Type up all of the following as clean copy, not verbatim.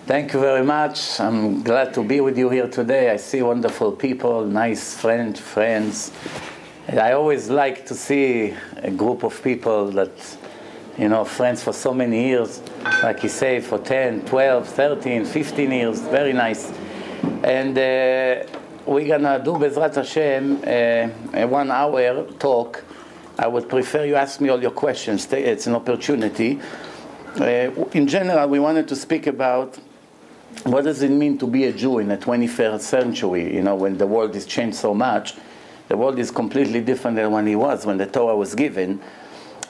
Thank you very much. I'm glad to be with you here today. I see wonderful people, nice friends. I always like to see a group of people that, friends for so many years, like you say, for 10, 12, 13, 15 years, very nice. And we're gonna do, Bezrat Hashem, a 1 hour talk. I would prefer you ask me all your questions. It's an opportunity. In general, we wanted to speak about what does it mean to be a Jew in the 21st century, when the world has changed so much. The world is completely different than when it was, when the Torah was given.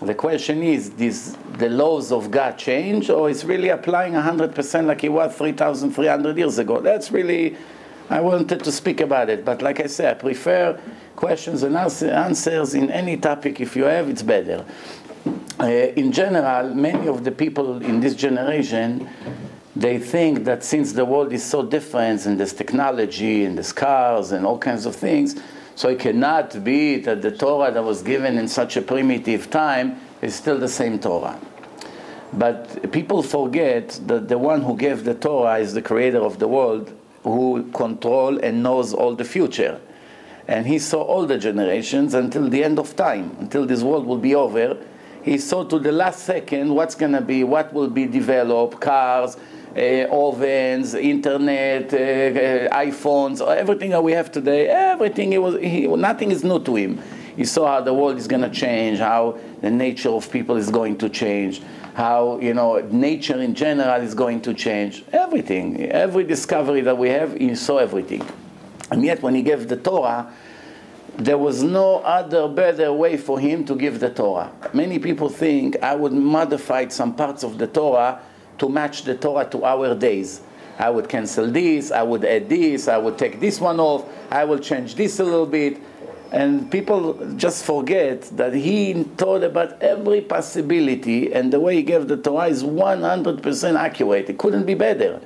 The question is the laws of God change, or is really applying 100% like it was 3,300 years ago? That's really, I wanted to speak about it. But like I said, I prefer questions and answers in any topic. If you have, it's better. In general, many of the people in this generation, they think that since the world is so different, and there's technology, and there's cars, and all kinds of things, so it cannot be that the Torah that was given in such a primitive time is still the same Torah. But people forget that the one who gave the Torah is the creator of the world, who controls and knows all the future. And he saw all the generations until the end of time, until this world will be over. He saw to the last second what's going to be, what will be developed, cars, ovens, internet, iPhones, everything that we have today, everything, nothing is new to him. He saw how the world is going to change, how the nature of people is going to change, how, nature in general is going to change. Everything, every discovery that we have, he saw everything. And yet when he gave the Torah, there was no other better way for him to give the Torah. Many people think I would modify some parts of the Torah to match the Torah to our days. I would cancel this, I would add this, I would take this one off, I will change this a little bit. And people just forget that he thought about every possibility, and the way he gave the Torah is 100% accurate. It couldn't be better.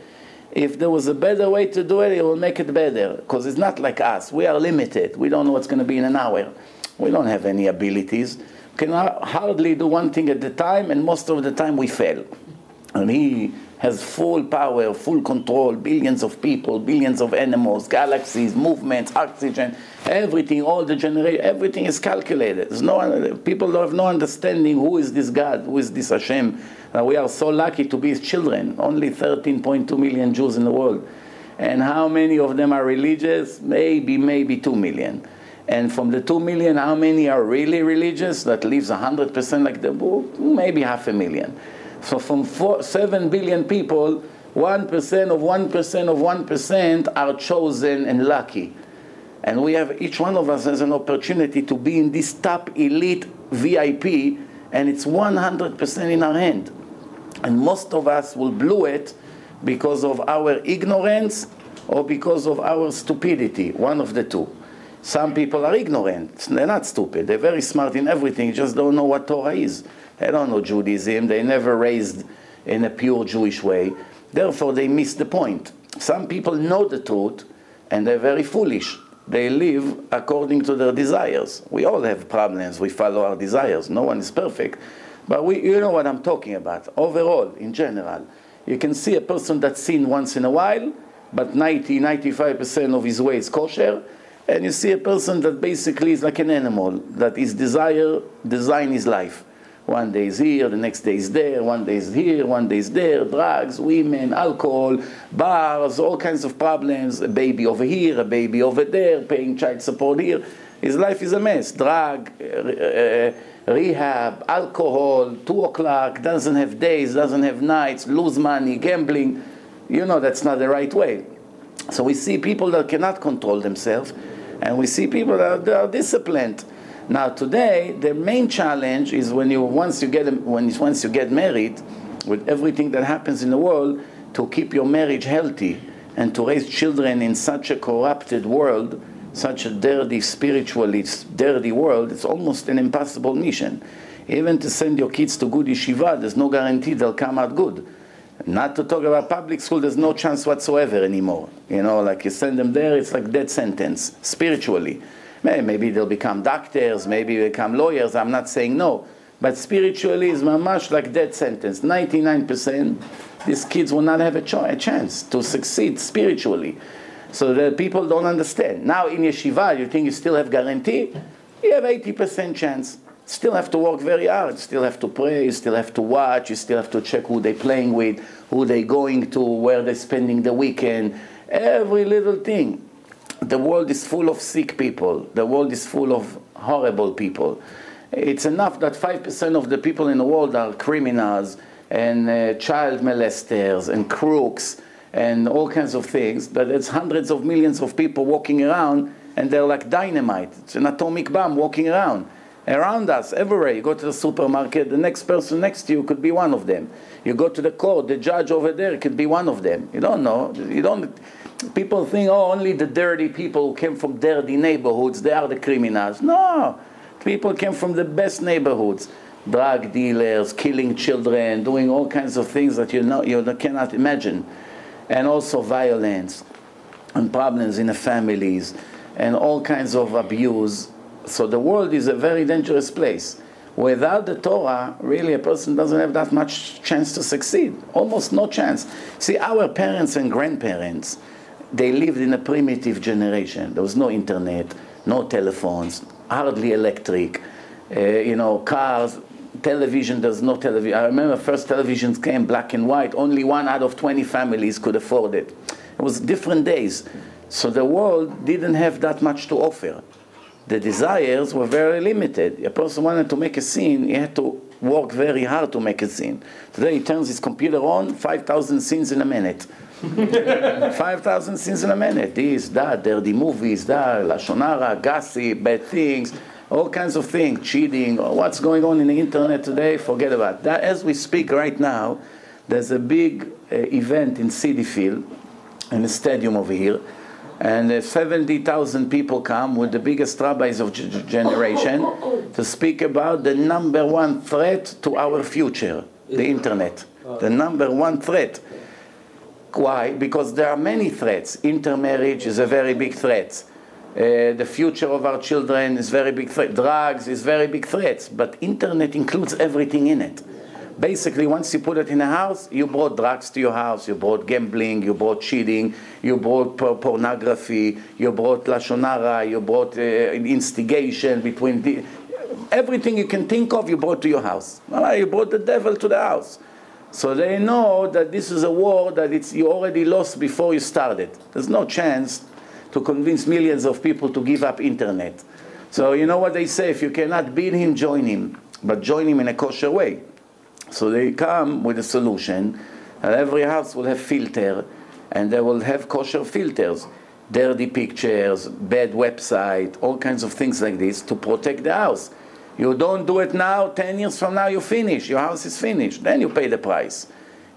If there was a better way to do it, he will make it better. Because it's not like us. We are limited. We don't know what's going to be in an hour. We don't have any abilities. We can hardly do one thing at a time, and most of the time we fail. And he has full power, full control, billions of people, billions of animals, galaxies, movements, oxygen, everything, all the generation, everything is calculated. People have no understanding who is this God, who is this Hashem. We are so lucky to be his children. Only 13.2 million Jews in the world. And how many of them are religious? Maybe 2 million. And from the 2 million, how many are really religious, that lives 100% like the book? Maybe 500,000. So from 7 billion people, 1% of 1% of 1% are chosen and lucky. And we have, each one of us has an opportunity to be in this top elite VIP, and it's 100% in our hand. And most of us will blow it because of our ignorance or because of our stupidity, one of the two. Some people are ignorant. They're not stupid. They're very smart in everything, just don't know what Torah is. They don't know Judaism. They never raised in a pure Jewish way. Therefore, they miss the point. Some people know the truth, and they're very foolish. They live according to their desires. We all have problems. We follow our desires. No one is perfect. But you know what I'm talking about. Overall, in general, you can see a person that's sinned once in a while, but 95% of his way is kosher. And you see a person that basically is like an animal, that his design his life. One day is here, the next day is there, one day is here, one day is there, drugs, women, alcohol, bars, all kinds of problems, a baby over here, a baby over there, paying child support here. His life is a mess. Drug, rehab, alcohol, 2 o'clock, doesn't have days, doesn't have nights, lose money, gambling. That's not the right way. So we see people that cannot control themselves, and we see people that are disciplined. Now today, the main challenge is once you get married, with everything that happens in the world, to keep your marriage healthy and to raise children in such a corrupted world, such a dirty, spiritually dirty world. It's almost an impossible mission. Even to send your kids to good yeshiva, there's no guarantee they'll come out good. Not to talk about public school, there's no chance whatsoever anymore. Like you send them there, it's like death sentence, spiritually. Maybe they'll become doctors, maybe become lawyers, I'm not saying no. But spiritually is much like death sentence. 99%, these kids will not have a chance to succeed spiritually. So the people don't understand. Now in yeshiva, you think you still have guarantee? You have 80% chance. Still have to work very hard. Still have to pray. You still have to watch. You still have to check who they're playing with, who they're going to, where they're spending the weekend. Every little thing. The world is full of sick people. The world is full of horrible people. It's enough that 5% of the people in the world are criminals and child molesters and crooks and all kinds of things, but it's hundreds of millions of people walking around, and they're like dynamite. It's an atomic bomb walking around us, everywhere. You go to the supermarket, the next person next to you could be one of them. You go to the court, the judge over there could be one of them. You don't know. People think, oh, only the dirty people who came from dirty neighborhoods, they are the criminals. No. People came from the best neighborhoods. Drug dealers, killing children, doing all kinds of things that you cannot imagine. And also violence and problems in the families and all kinds of abuse. So the world is a very dangerous place. Without the Torah, really a person doesn't have that much chance to succeed. Almost no chance. See, our parents and grandparents, they lived in a primitive generation. There was no internet, no telephones, hardly electric, cars, television, there's no television. I remember first televisions came black and white. Only 1 out of 20 families could afford it. It was different days. So the world didn't have that much to offer. The desires were very limited. A person wanted to make a scene, he had to work very hard to make a scene. Today he turns his computer on, 5,000 scenes in a minute. 5,000 scenes in a minute. This, that, dirty movies, that, lashon hara, gossip, bad things, all kinds of things, cheating, what's going on in the internet today, forget about that. As we speak right now, there's a big event in City Field, in a stadium over here, and 70,000 people come with the biggest rabbis of generation to speak about the #1 threat to our future, the internet. The #1 threat. Why? Because there are many threats. Intermarriage is a very big threat. The future of our children is very big threat. Drugs is very big threats. But internet includes everything in it. Basically, once you put it in a house, you brought drugs to your house, you brought gambling, you brought cheating, you brought pornography, you brought lashon hara, you brought instigation between everything you can think of, you brought to your house. You brought the devil to the house. So they know that this is a war that you already lost before you started. There's no chance to convince millions of people to give up internet. So you know what they say, if you cannot beat him, join him. But join him in a kosher way. So they come with a solution, and every house will have filter, and they will have kosher filters. Dirty pictures, bad website, all kinds of things like this to protect the house. You don't do it now, 10 years from now you finish, your house is finished, then you pay the price.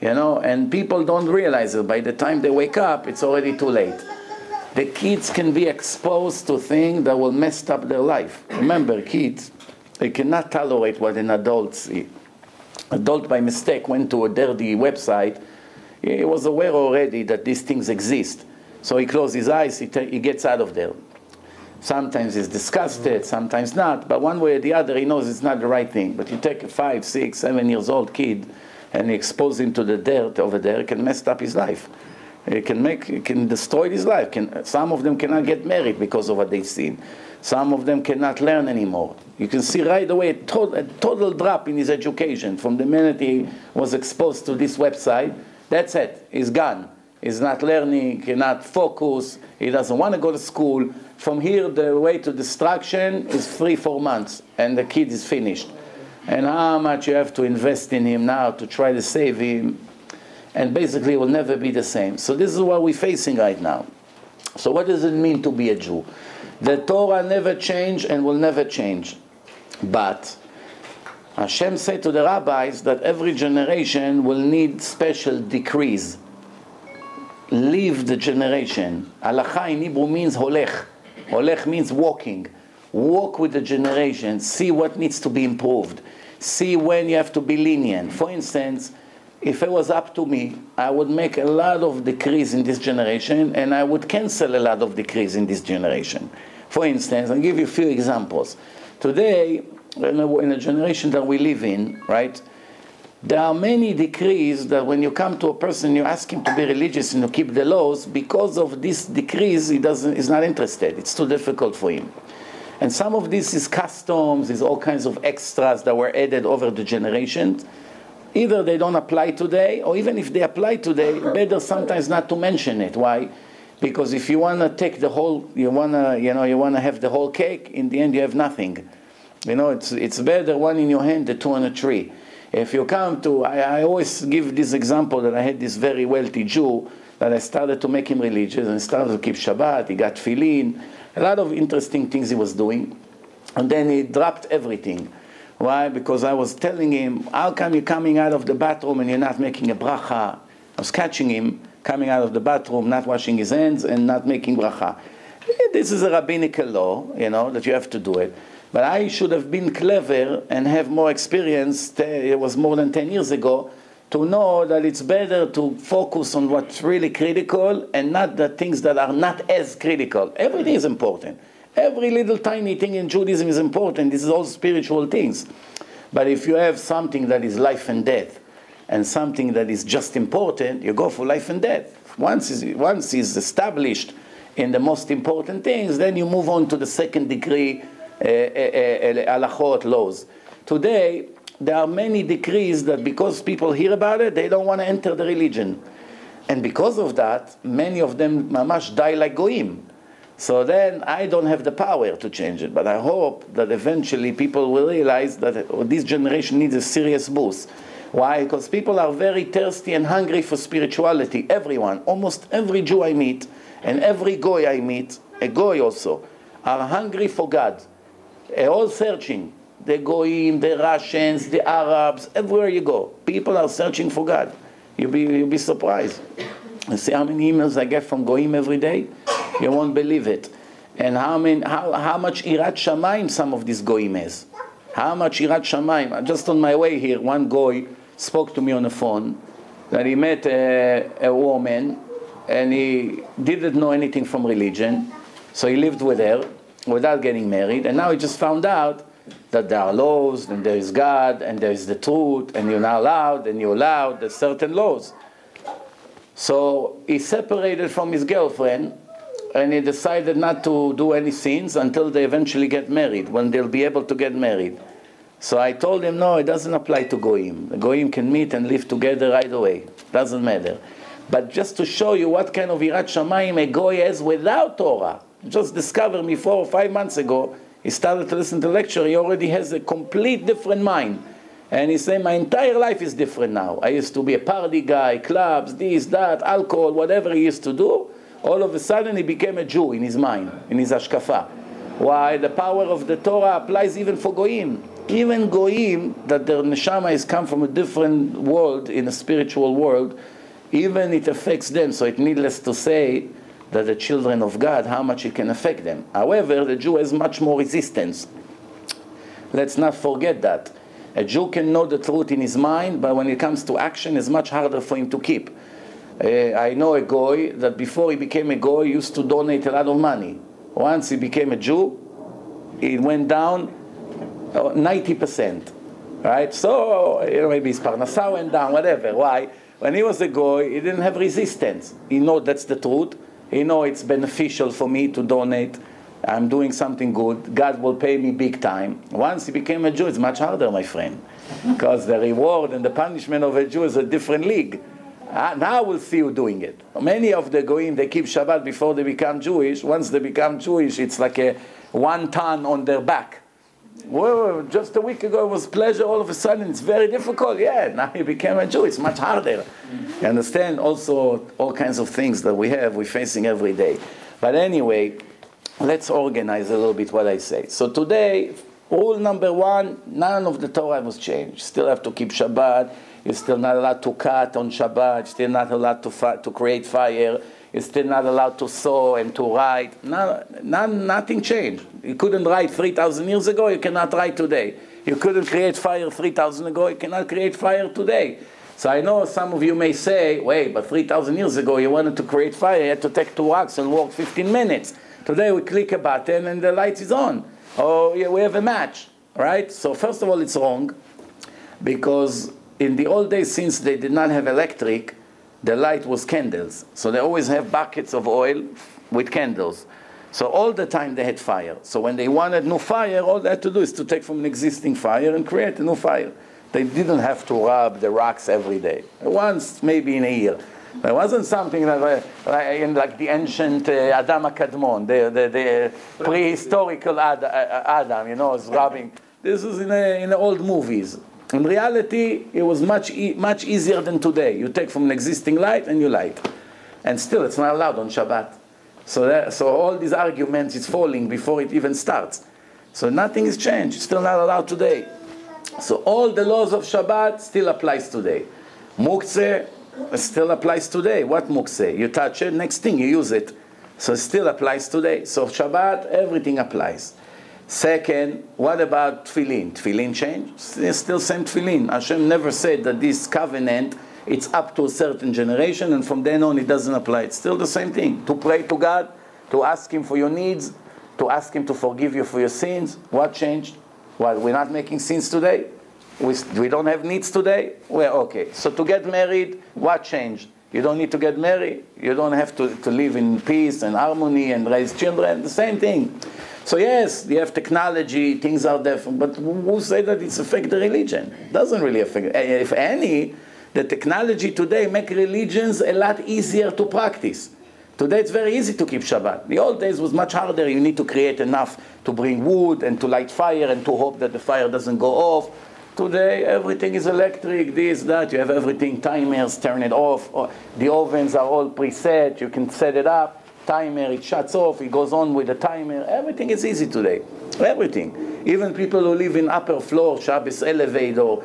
And people don't realize it. By the time they wake up, it's already too late. The kids can be exposed to things that will mess up their life. Remember, kids, they cannot tolerate what an adult sees. Adult by mistake went to a dirty website. He was aware already that these things exist. So he closed his eyes, he gets out of there. Sometimes he's disgusted, sometimes not, but one way or the other he knows it's not the right thing. But you take a 5, 6, 7 years old kid and you expose him to the dirt over there, it can mess up his life. It can destroy his life. Some of them cannot get married because of what they've seen. Some of them cannot learn anymore. You can see right away a total drop in his education. From the minute he was exposed to this website, that's it. He's gone. He's not learning, cannot focus, he doesn't want to go to school. From here, the way to destruction is 3-4 months, and the kid is finished. And how much you have to invest in him now to try to save him, and basically it will never be the same. So this is what we're facing right now. So what does it mean to be a Jew? The Torah never changed and will never change. But Hashem said to the rabbis that every generation will need special decrees. Live the generation. Halacha in Hebrew means holech. Holech means walking. Walk with the generation. See what needs to be improved. See when you have to be lenient. For instance, if it was up to me, I would make a lot of decrees in this generation, and I would cancel a lot of decrees in this generation. For instance, I'll give you a few examples. Today, in the generation that we live in, right, there are many decrees that when you come to a person, you ask him to be religious and to keep the laws, because of these decrees, he's not interested. It's too difficult for him. And some of this is customs, is all kinds of extras that were added over the generations. Either they don't apply today, or even if they apply today, better sometimes not to mention it. Why? Because if you want to take the whole, you want to have the whole cake, in the end you have nothing. It's better one in your hand than two on a tree. If you come to, I always give this example that I had this very wealthy Jew that I started to make him religious and started to keep Shabbat, he got tefillin, a lot of interesting things he was doing. And then he dropped everything. Why? Because I was telling him, how come you're coming out of the bathroom and you're not making a bracha? I was catching him coming out of the bathroom, not washing his hands and not making bracha. This is a rabbinical law, that you have to do it. But I should have been clever and have more experience, it was more than 10 years ago, to know that it's better to focus on what's really critical and not the things that are not as critical. Everything is important. Every little tiny thing in Judaism is important. This is all spiritual things. But if you have something that is life and death and something that is just important, you go for life and death. Once it's established in the most important things, then you move on to the second degree halachot, laws. Today, there are many decrees that because people hear about it, they don't want to enter the religion. And because of that, many of them mamash die like goyim. So then I don't have the power to change it. But I hope that eventually people will realize that this generation needs a serious boost. Why? Because people are very thirsty and hungry for spirituality. Everyone, almost every Jew I meet, and every goy I meet, a goy also, are hungry for God. All searching. The goyim, the Russians, the Arabs, everywhere you go, people are searching for God. You'll be surprised. You see how many emails I get from goyim every day? You won't believe it. And how much irat shamayim some of these goyim has. How much irat shamayim. Just on my way here, one goy spoke to me on the phone that he met a woman and he didn't know anything from religion, so he lived with her without getting married, and now he just found out that there are laws, and there is God, and there is the truth, and you're not allowed, and you're allowed, there's certain laws. So he separated from his girlfriend, and he decided not to do any sins until they eventually get married, when they'll be able to get married. So I told him, no, it doesn't apply to goyim. The goyim can meet and live together right away. Doesn't matter. But just to show you what kind of irat shamayim a goy has without Torah, just discovered me 4 or 5 months ago, he started to listen to the lecture, he already has a complete different mind. And he said, my entire life is different now. I used to be a party guy, clubs, this, that, alcohol, whatever he used to do. All of a sudden he became a Jew in his mind, in his hashkafa. Why? The power of the Torah applies even for goyim. Even goyim, that their neshama has come from a different world, in a spiritual world, even it affects them. So it's needless to say that the children of God, how much it can affect them. However, the Jew has much more resistance. Let's not forget that. A Jew can know the truth in his mind, but when it comes to action, it's much harder for him to keep. I know a goy that before he became a goy, used to donate a lot of money. Once he became a Jew, it went down 90%. Right? So, maybe his parnasa went down, whatever. Why? When he was a goy, he didn't have resistance. He know that's the truth. He know it's beneficial for me to donate. I'm doing something good. God will pay me big time. Once he became a Jew, it's much harder, my friend. Because the reward and the punishment of a Jew is a different league. Now we'll see you doing it. Many of the goyim, they keep Shabbat before they become Jewish. Once they become Jewish, it's like a 1 ton on their back. Well, just a week ago it was pleasure, all of a sudden it's very difficult. Yeah, now he became a Jew, it's much harder. You understand? Also, all kinds of things that we're facing every day. But anyway, let's organize a little bit what I say. So today, rule number 1, none of the Torah was changed. Still have to keep Shabbat. You're still not allowed to cut on Shabbat. You're still not allowed to create fire. You're still not allowed to sew and to write. Nothing changed. You couldn't write 3,000 years ago, you cannot write today. You couldn't create fire 3,000 ago, you cannot create fire today. So I know some of you may say, wait, but 3,000 years ago you wanted to create fire, you had to take 2 rocks and walk 15 minutes. Today we click a button and the light is on. Or we have a match. right? So first of all, it's wrong, because in the old days, since they did not have electric, the light was candles. So they always have buckets of oil with candles. So all the time they had fire. So when they wanted new fire, all they had to do is to take from an existing fire and create a new fire. They didn't have to rub the rocks every day. Once, maybe in a year. There wasn't something that, like the ancient Adam HaKadmon, the prehistorical Adam, is rubbing. This is in the old movies. In reality, it was much easier than today. You take from an existing light and you light. And still, it's not allowed on Shabbat. So all these arguments is falling before it even starts. So nothing is changed. It's still not allowed today. So all the laws of Shabbat still applies today. Muktzeh still applies today. What muktzeh? You touch it, next thing you use it. So it still applies today. So Shabbat, everything applies. Second, what about tefillin? Tefillin change? It's still same tefillin. Hashem never said that this covenant, it's up to a certain generation, and from then on it doesn't apply. It's still the same thing. To pray to God, to ask Him for your needs, to ask Him to forgive you for your sins. What changed? Well, we're not making sins today. We don't have needs today. Well, okay. So to get married, what changed? You don't need to get married. You don't have to live in peace and harmony and raise children. The same thing. So yes, you have technology, things are different, but who say that it's affect the religion? It doesn't really affect. If any, the technology today make religions a lot easier to practice. Today it's very easy to keep Shabbat. The old days was much harder. You need to create enough to bring wood and to light fire and to hope that the fire doesn't go off. Today everything is electric, this, that. You have everything, timers, turn it off. The ovens are all preset. You can set it up. Timer, it shuts off, it goes on with the timer. Everything is easy today. Everything. Even people who live in upper floor, Shabbos elevator,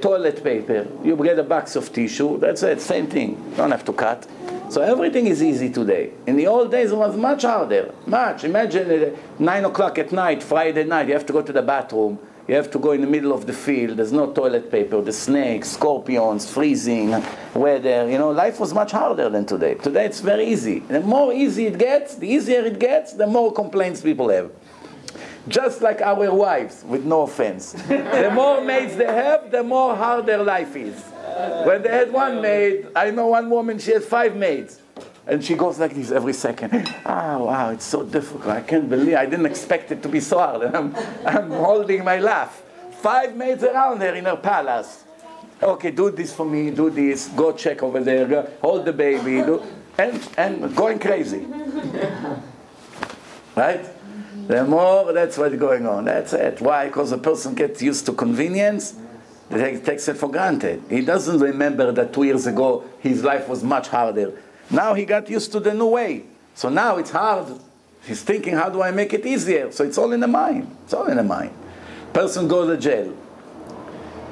toilet paper. You get a box of tissue, that's it, same thing. You don't have to cut. So everything is easy today. In the old days it was much harder, much. Imagine 9 o'clock at night, Friday night, you have to go to the bathroom. You have to go in the middle of the field. There's no toilet paper. The snakes, scorpions, freezing, weather. Life was much harder than today. Today it's very easy. The more easy it gets, the easier it gets, the more complaints people have. Just like our wives, with no offense. The more maids they have, the more harder life is. When they had one maid, I know one woman, she had 5 maids. And she goes like this every second. Oh, wow, it's so difficult. I can't believe, I didn't expect it to be so hard. And I'm holding my laugh. 5 maids around her in her palace. Okay, do this for me, do this, go check over there, go, hold the baby, and going crazy. Right? The more, that's what's going on. That's it. Why? Because a person gets used to convenience, he takes it for granted. He doesn't remember that 2 years ago his life was much harder. Now he got used to the new way. So now it's hard. He's thinking, how do I make it easier? So it's all in the mind. It's all in the mind. Person goes to jail.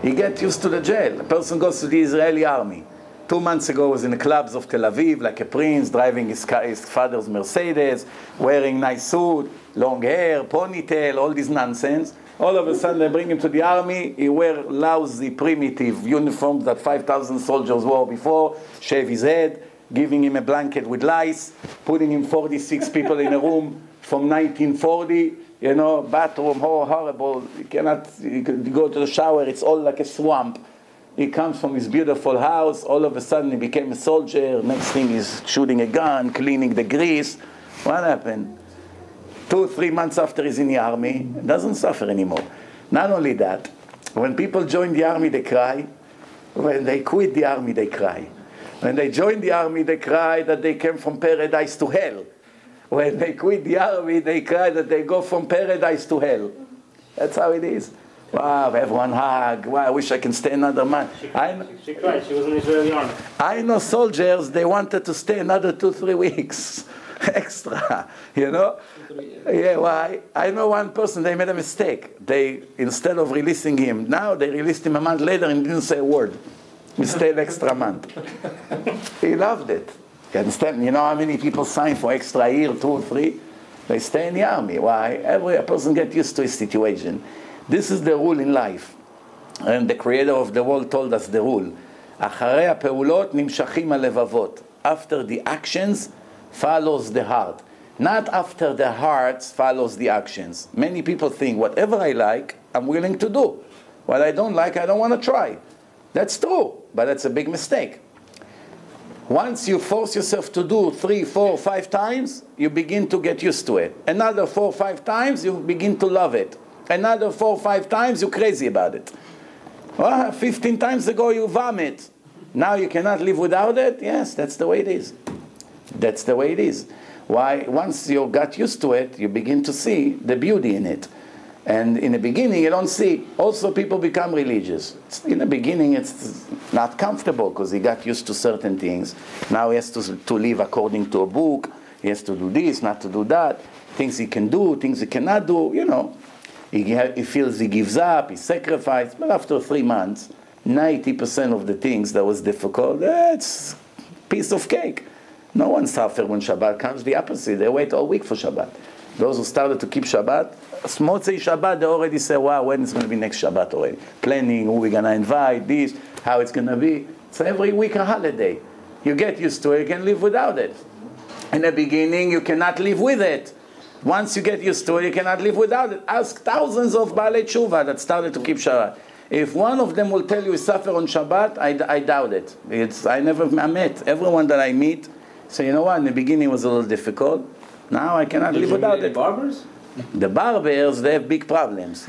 He gets used to the jail. A person goes to the Israeli army. 2 months ago was in the clubs of Tel Aviv, like a prince, driving his father's Mercedes, wearing nice suit, long hair, ponytail, all this nonsense. All of a sudden they bring him to the army. He wears lousy, primitive uniforms that 5,000 soldiers wore before, shave his head, giving him a blanket with lice, putting him 46 people in a room from 1940, bathroom, horrible. You go to the shower, it's all like a swamp. He comes from his beautiful house, all of a sudden he became a soldier, next thing he's shooting a gun, cleaning the grease. What happened? 2-3 months after he's in the army, he doesn't suffer anymore. Not only that, when people join the army, they cry. When they quit the army, they cry. When they join the army, they cry that they came from paradise to hell. When they quit the army, they cry that they go from paradise to hell. That's how it is. Wow, everyone hug. Wow, I wish I can stay another month. She cried. She was in the Israeli army. I know soldiers, they wanted to stay another 2-3 weeks extra, Yeah, why? I know one person, they made a mistake. They, instead of releasing him, now they released him a month later and didn't say a word. He stayed extra month. He loved it. You understand? You know how many people sign for extra year, 2 or 3? They stay in the army. Why? Every person gets used to his situation. This is the rule in life. And the creator of the world told us the rule. אחרי הפעולות נמשכים הלבבות. After the actions follows the heart. Not after the heart follows the actions. Many people think, whatever I like, I'm willing to do. What I don't like, I don't want to try. That's true, but that's a big mistake. Once you force yourself to do 3, 4, 5 times, you begin to get used to it. Another 4, 5 times, you begin to love it. Another 4, 5 times, you're crazy about it. Well, 15 times ago, you vomit. Now you cannot live without it? Yes, that's the way it is. That's the way it is. Why? Once you got used to it, you begin to see the beauty in it. And in the beginning, you don't see. Also, people become religious. In the beginning, it's not comfortable because he got used to certain things. Now he has to live according to a book. He has to do this, not to do that. Things he can do, things he cannot do, you know. He feels he gives up, he sacrifices. But after 3 months, 90% of the things that was difficult, it's piece of cake. No one suffers when Shabbat comes. The opposite. They wait all week for Shabbat. Those who started to keep Shabbat, Motzei Shabbat, they already say, wow, when is going to be next Shabbat already? Planning, who we're going to invite, this, how it's going to be. So every week a holiday. You get used to it, you can live without it. In the beginning, you cannot live with it. Once you get used to it, you cannot live without it. Ask thousands of Baalei Tshuva that started to keep Shabbat. If one of them will tell you he suffer on Shabbat, I doubt it. I met everyone that I meet. So you know what, in the beginning it was a little difficult. Now I cannot live without it. The barbers? The barbers, they have big problems.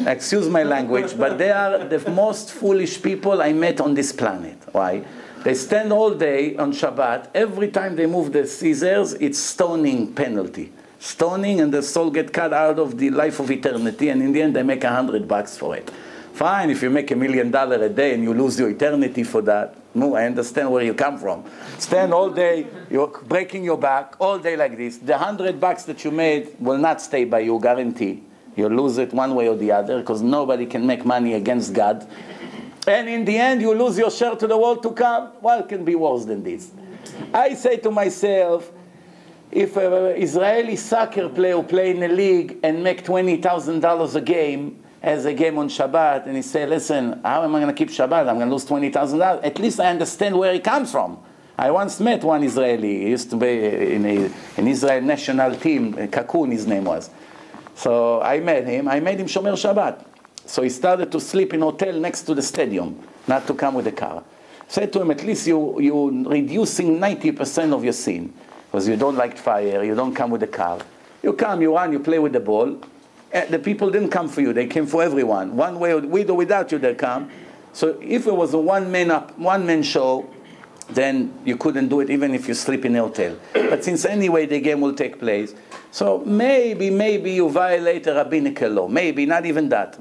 Excuse my language, but they are the most foolish people I met on this planet. Why? They stand all day on Shabbat. Every time they move the scissors, it's stoning penalty. Stoning, and the soul get cut out of the life of eternity, and in the end they make $100 for it. Fine, if you make $1 million a day and you lose your eternity for that, no, I understand where you come from. Stand all day, you're breaking your back, all day like this. The $100 that you made will not stay by you, guarantee. You'll lose it one way or the other, because nobody can make money against God. And in the end, you lose your share to the world to come. What can be worse than this? I say to myself, if an Israeli soccer player play in a league and make $20,000 a game, as a game on Shabbat, and he say, listen, how am I going to keep Shabbat? I'm going to lose $20,000. At least I understand where he comes from. I once met one Israeli. He used to be in an Israel national team. Kakun, his name was. So I met him. I made him Shomer Shabbat. So he started to sleep in a hotel next to the stadium, not to come with a car. Said to him, at least you're reducing 90% of your sin. Because you don't like fire, you don't come with a car. You come, you run, you play with the ball. The people didn't come for you, they came for everyone. One way, with or without you, they come. So if it was a one-man show, then you couldn't do it even if you sleep in a hotel. But since anyway the game will take place, so maybe you violate a rabbinical law. Maybe, not even that.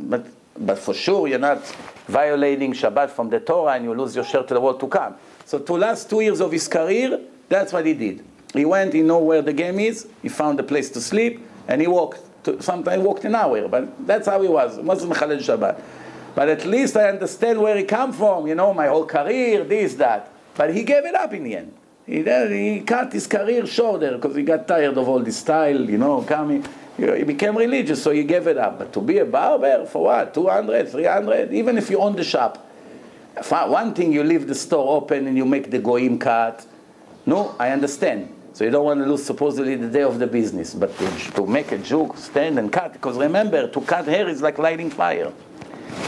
But for sure you're not violating Shabbat from the Torah and you lose your share to the world to come. So to last 2 years of his career, that's what he did. He went, he know where the game is, he found a place to sleep, and he walked. Sometimes walked an hour, but that's how he was. He wasn't Mechalel Shabbat. But at least I understand where he come from, you know, my whole career, this, that. But he gave it up in the end. He cut his career shorter because he got tired of all this style, you know, coming. He became religious, so he gave it up. But to be a barber, for what? 200, 300? Even if you own the shop. One thing, you leave the store open and you make the goyim cut. No, I understand. So you don't want to lose supposedly the day of the business. But to make a Jew stand and cut, because remember, to cut hair is like lighting fire.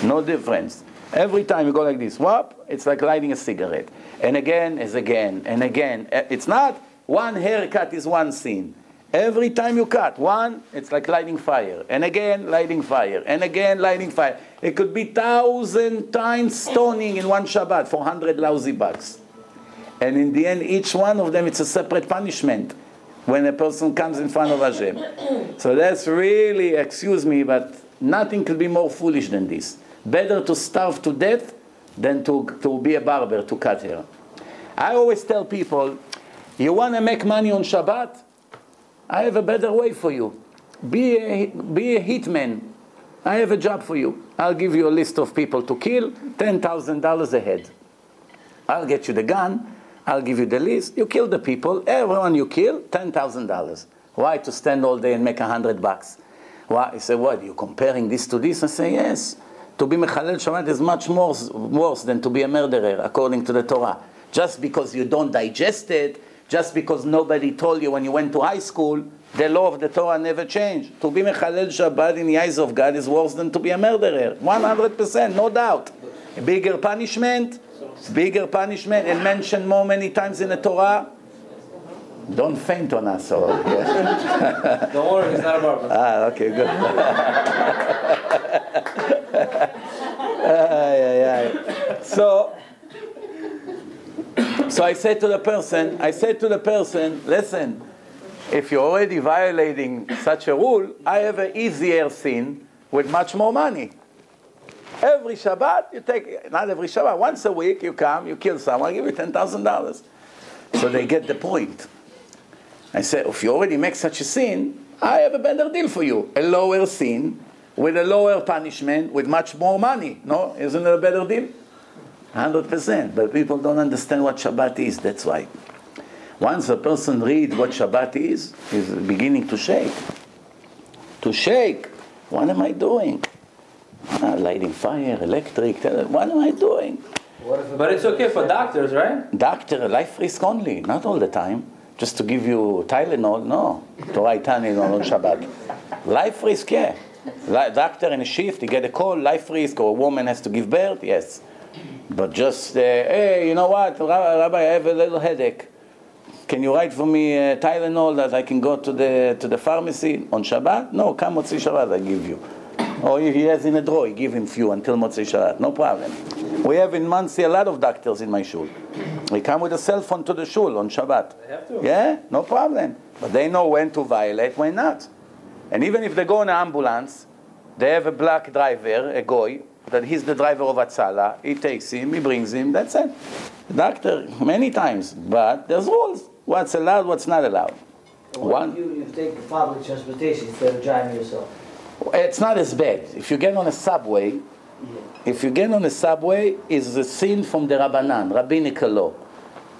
No difference. Every time you go like this, whoop, it's like lighting a cigarette. And again is again, and again. It's not one haircut is one sin. Every time you cut one, it's like lighting fire. And again, lighting fire. And again, lighting fire. It could be 1,000 times stoning in one Shabbat for 100 lousy bucks. And in the end, each one of them, it's a separate punishment when a person comes in front of Hashem. So that's really, excuse me, but nothing could be more foolish than this. Better to starve to death than to be a barber, to cut hair. I always tell people, you want to make money on Shabbat? I have a better way for you. Be a hitman. I have a job for you. I'll give you a list of people to kill, $10,000 a head. I'll get you the gun. I'll give you the list. You kill the people. Everyone you kill, $10,000. Why? To stand all day and make $100. Why? He said, what? You're comparing this to this? I say, yes. To be Mechalel Shabbat is much worse than to be a murderer, according to the Torah. Just because you don't digest it just because nobody told you when you went to high school, the law of the Torah never changed. To be mechalel Shabbat in the eyes of God is worse than to be a murderer. 100%, no doubt. A bigger punishment, and mentioned more many times in the Torah. Don't faint on us, all. Yeah. Don't worry, it's not about us. Okay, good. So I said to the person, listen, if you're already violating such a rule, I have an easier sin with much more money. Every Shabbat, you take, not every Shabbat, once a week you come, you kill someone, I give you $10,000. So they get the point. I said, if you already make such a sin, I have a better deal for you. A lower sin, with a lower punishment, with much more money. No? Isn't it a better deal? 100%. But people don't understand what Shabbat is, that's why. Once a person reads what Shabbat is, he's beginning to shake. To shake. What am I doing? Lighting fire, electric, what am I doing? But it's okay for doctors, right? Doctor, life risk only, not all the time. Just to give you Tylenol, no. TorahAnyTime on Shabbat. Life risk, yeah. Doctor in a shift, you get a call, life risk, or a woman has to give birth, yes. But just, hey, you know what, Rabbi, I have a little headache. Can you write for me Tylenol that I can go to the pharmacy on Shabbat? No, come Motzei Shabbat, I give you. Or if he has in a drawer, give him few until Motzei Shabbat, no problem. We have in Muncie a lot of doctors in my shul. They come with a cell phone to the shul on Shabbat. They have to. Yeah, no problem. But they know when to violate, when not. And even if they go in an ambulance, they have a black driver, a goy, that he's the driver of Atzala. He takes him, he brings him, that's it. The doctor, many times. But there's rules. What's allowed, what's not allowed. What if you take public transportation instead of driving yourself? It's not as bad. If you get on a subway, it's a sin from the Rabbanan, rabbinical law.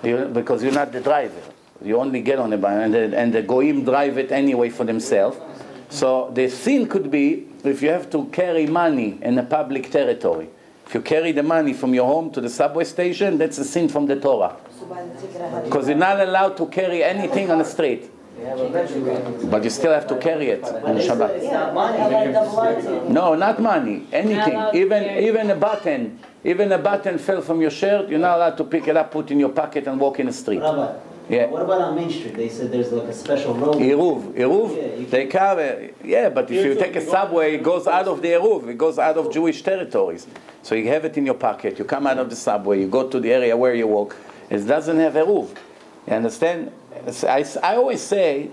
Because you're not the driver. You only get on a bus, and the goyim drive it anyway for themselves. So the sin could be if you have to carry money in a public territory. If you carry the money from your home to the subway station, that's a sin from the Torah. Because you're not allowed to carry anything on the street. But you still have to carry it on Shabbat. It's not money. No, not money. Anything. Even a button. Even a button fell from your shirt, you're not allowed to pick it up, put it in your pocket, and walk in the street. Rabbi, yeah. What about on Main Street? They said there's like a special road. Eruv. Yeah, they carry. Yeah, but if you take a subway, it goes out of the Eruv. It goes out of Jewish territories. So you have it in your pocket. You come out of the subway. You go to the area where you walk. It doesn't have Eruv. You understand? I always say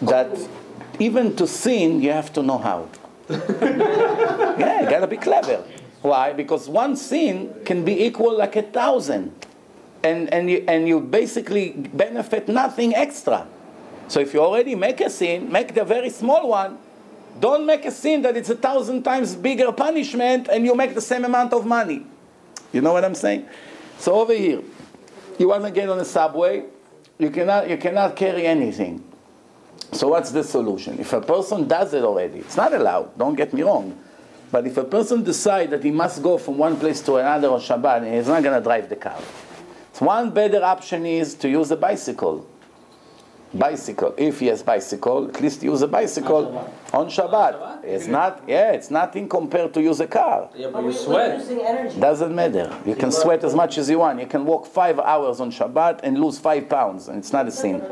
that even to sin, you have to know how. Yeah, you gotta be clever. Why? Because one sin can be equal like 1,000. And you basically benefit nothing extra. So if you already make a sin, make the very small one. Don't make a sin that it's 1,000 times bigger punishment and you make the same amount of money. You know what I'm saying? So over here, you want to get on a subway, you cannot carry anything. So what's the solution? If a person does it already, it's not allowed, don't get me wrong. But if a person decides that he must go from one place to another on Shabbat, and he's not going to drive the car. So one better option is to use a bicycle. If he has bicycle, at least use a bicycle on Shabbat. It's nothing compared to use a car. Yeah, but you sweat. Doesn't matter. You can sweat as much as you want. You can walk 5 hours on Shabbat and lose 5 pounds, and it's not a sin.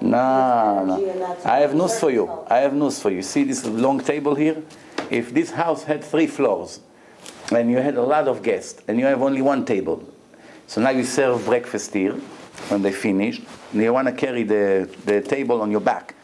No. I have news for you. See this long table here? If this house had 3 floors, and you had a lot of guests, and you have only one table, so now you serve breakfast here, when they finish, and you want to carry the table on your back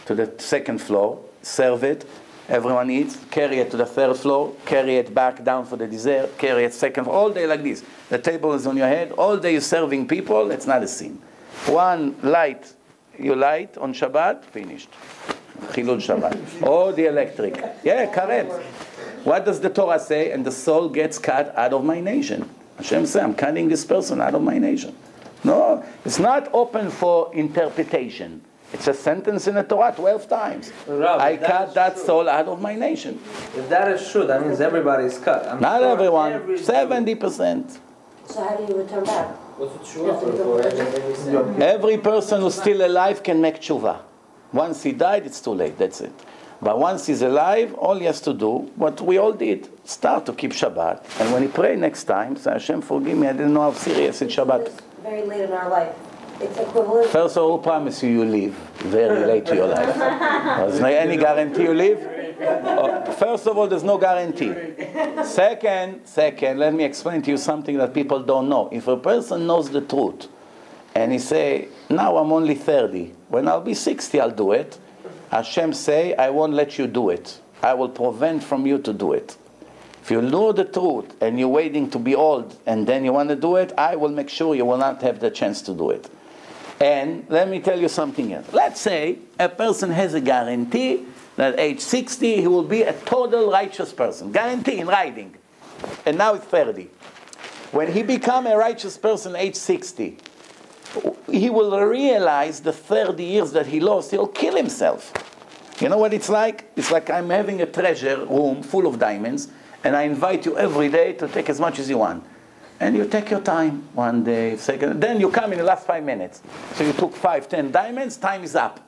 to the 2nd floor, serve it, everyone eats, carry it to the 3rd floor, carry it back down for the dessert, carry it 2nd floor, all day like this. The table is on your head, all day you're serving people, it's not a sin. One light, you light on Shabbat, finished. Chilul Shabbat. Or the electric. Yeah, correct. What does the Torah say? And the soul gets cut out of my nation. Hashem says, I'm cutting this person out of my nation. No, it's not open for interpretation. It's a sentence in the Torah 12 times. I cut that soul out of my nation. If that is true, that means everybody is cut. Not everyone, 70%. So how do you return back? What's the tshuva for? Every person who's still alive can make tshuva. Once he died, it's too late, that's it. But once he's alive, all he has to do, what we all did, start to keep Shabbat. And when he pray next time, say, Hashem, forgive me, I didn't know how serious it's Shabbat. It's very late in our life. It's equivalent. First of all, promise you live very late to your life. There's no any guarantee you live. First of all, there's no guarantee. Second, let me explain to you something that people don't know. If a person knows the truth, and he say, now I'm only 30, when I'll be 60, I'll do it. Hashem say, I won't let you do it. I will prevent from you to do it. If you know the truth, and you're waiting to be old, and then you want to do it, I will make sure you will not have the chance to do it. And let me tell you something else. Let's say a person has a guarantee that at age 60 he will be a total righteous person. Guarantee in writing. And now it's 30. When he become a righteous person at age 60, he will realize the 30 years that he lost, he'll kill himself. You know what it's like? It's like I'm having a treasure room full of diamonds, and I invite you every day to take as much as you want. And you take your time, one day, second, then you come in the last 5 minutes. So you took 5, 10 diamonds, time is up.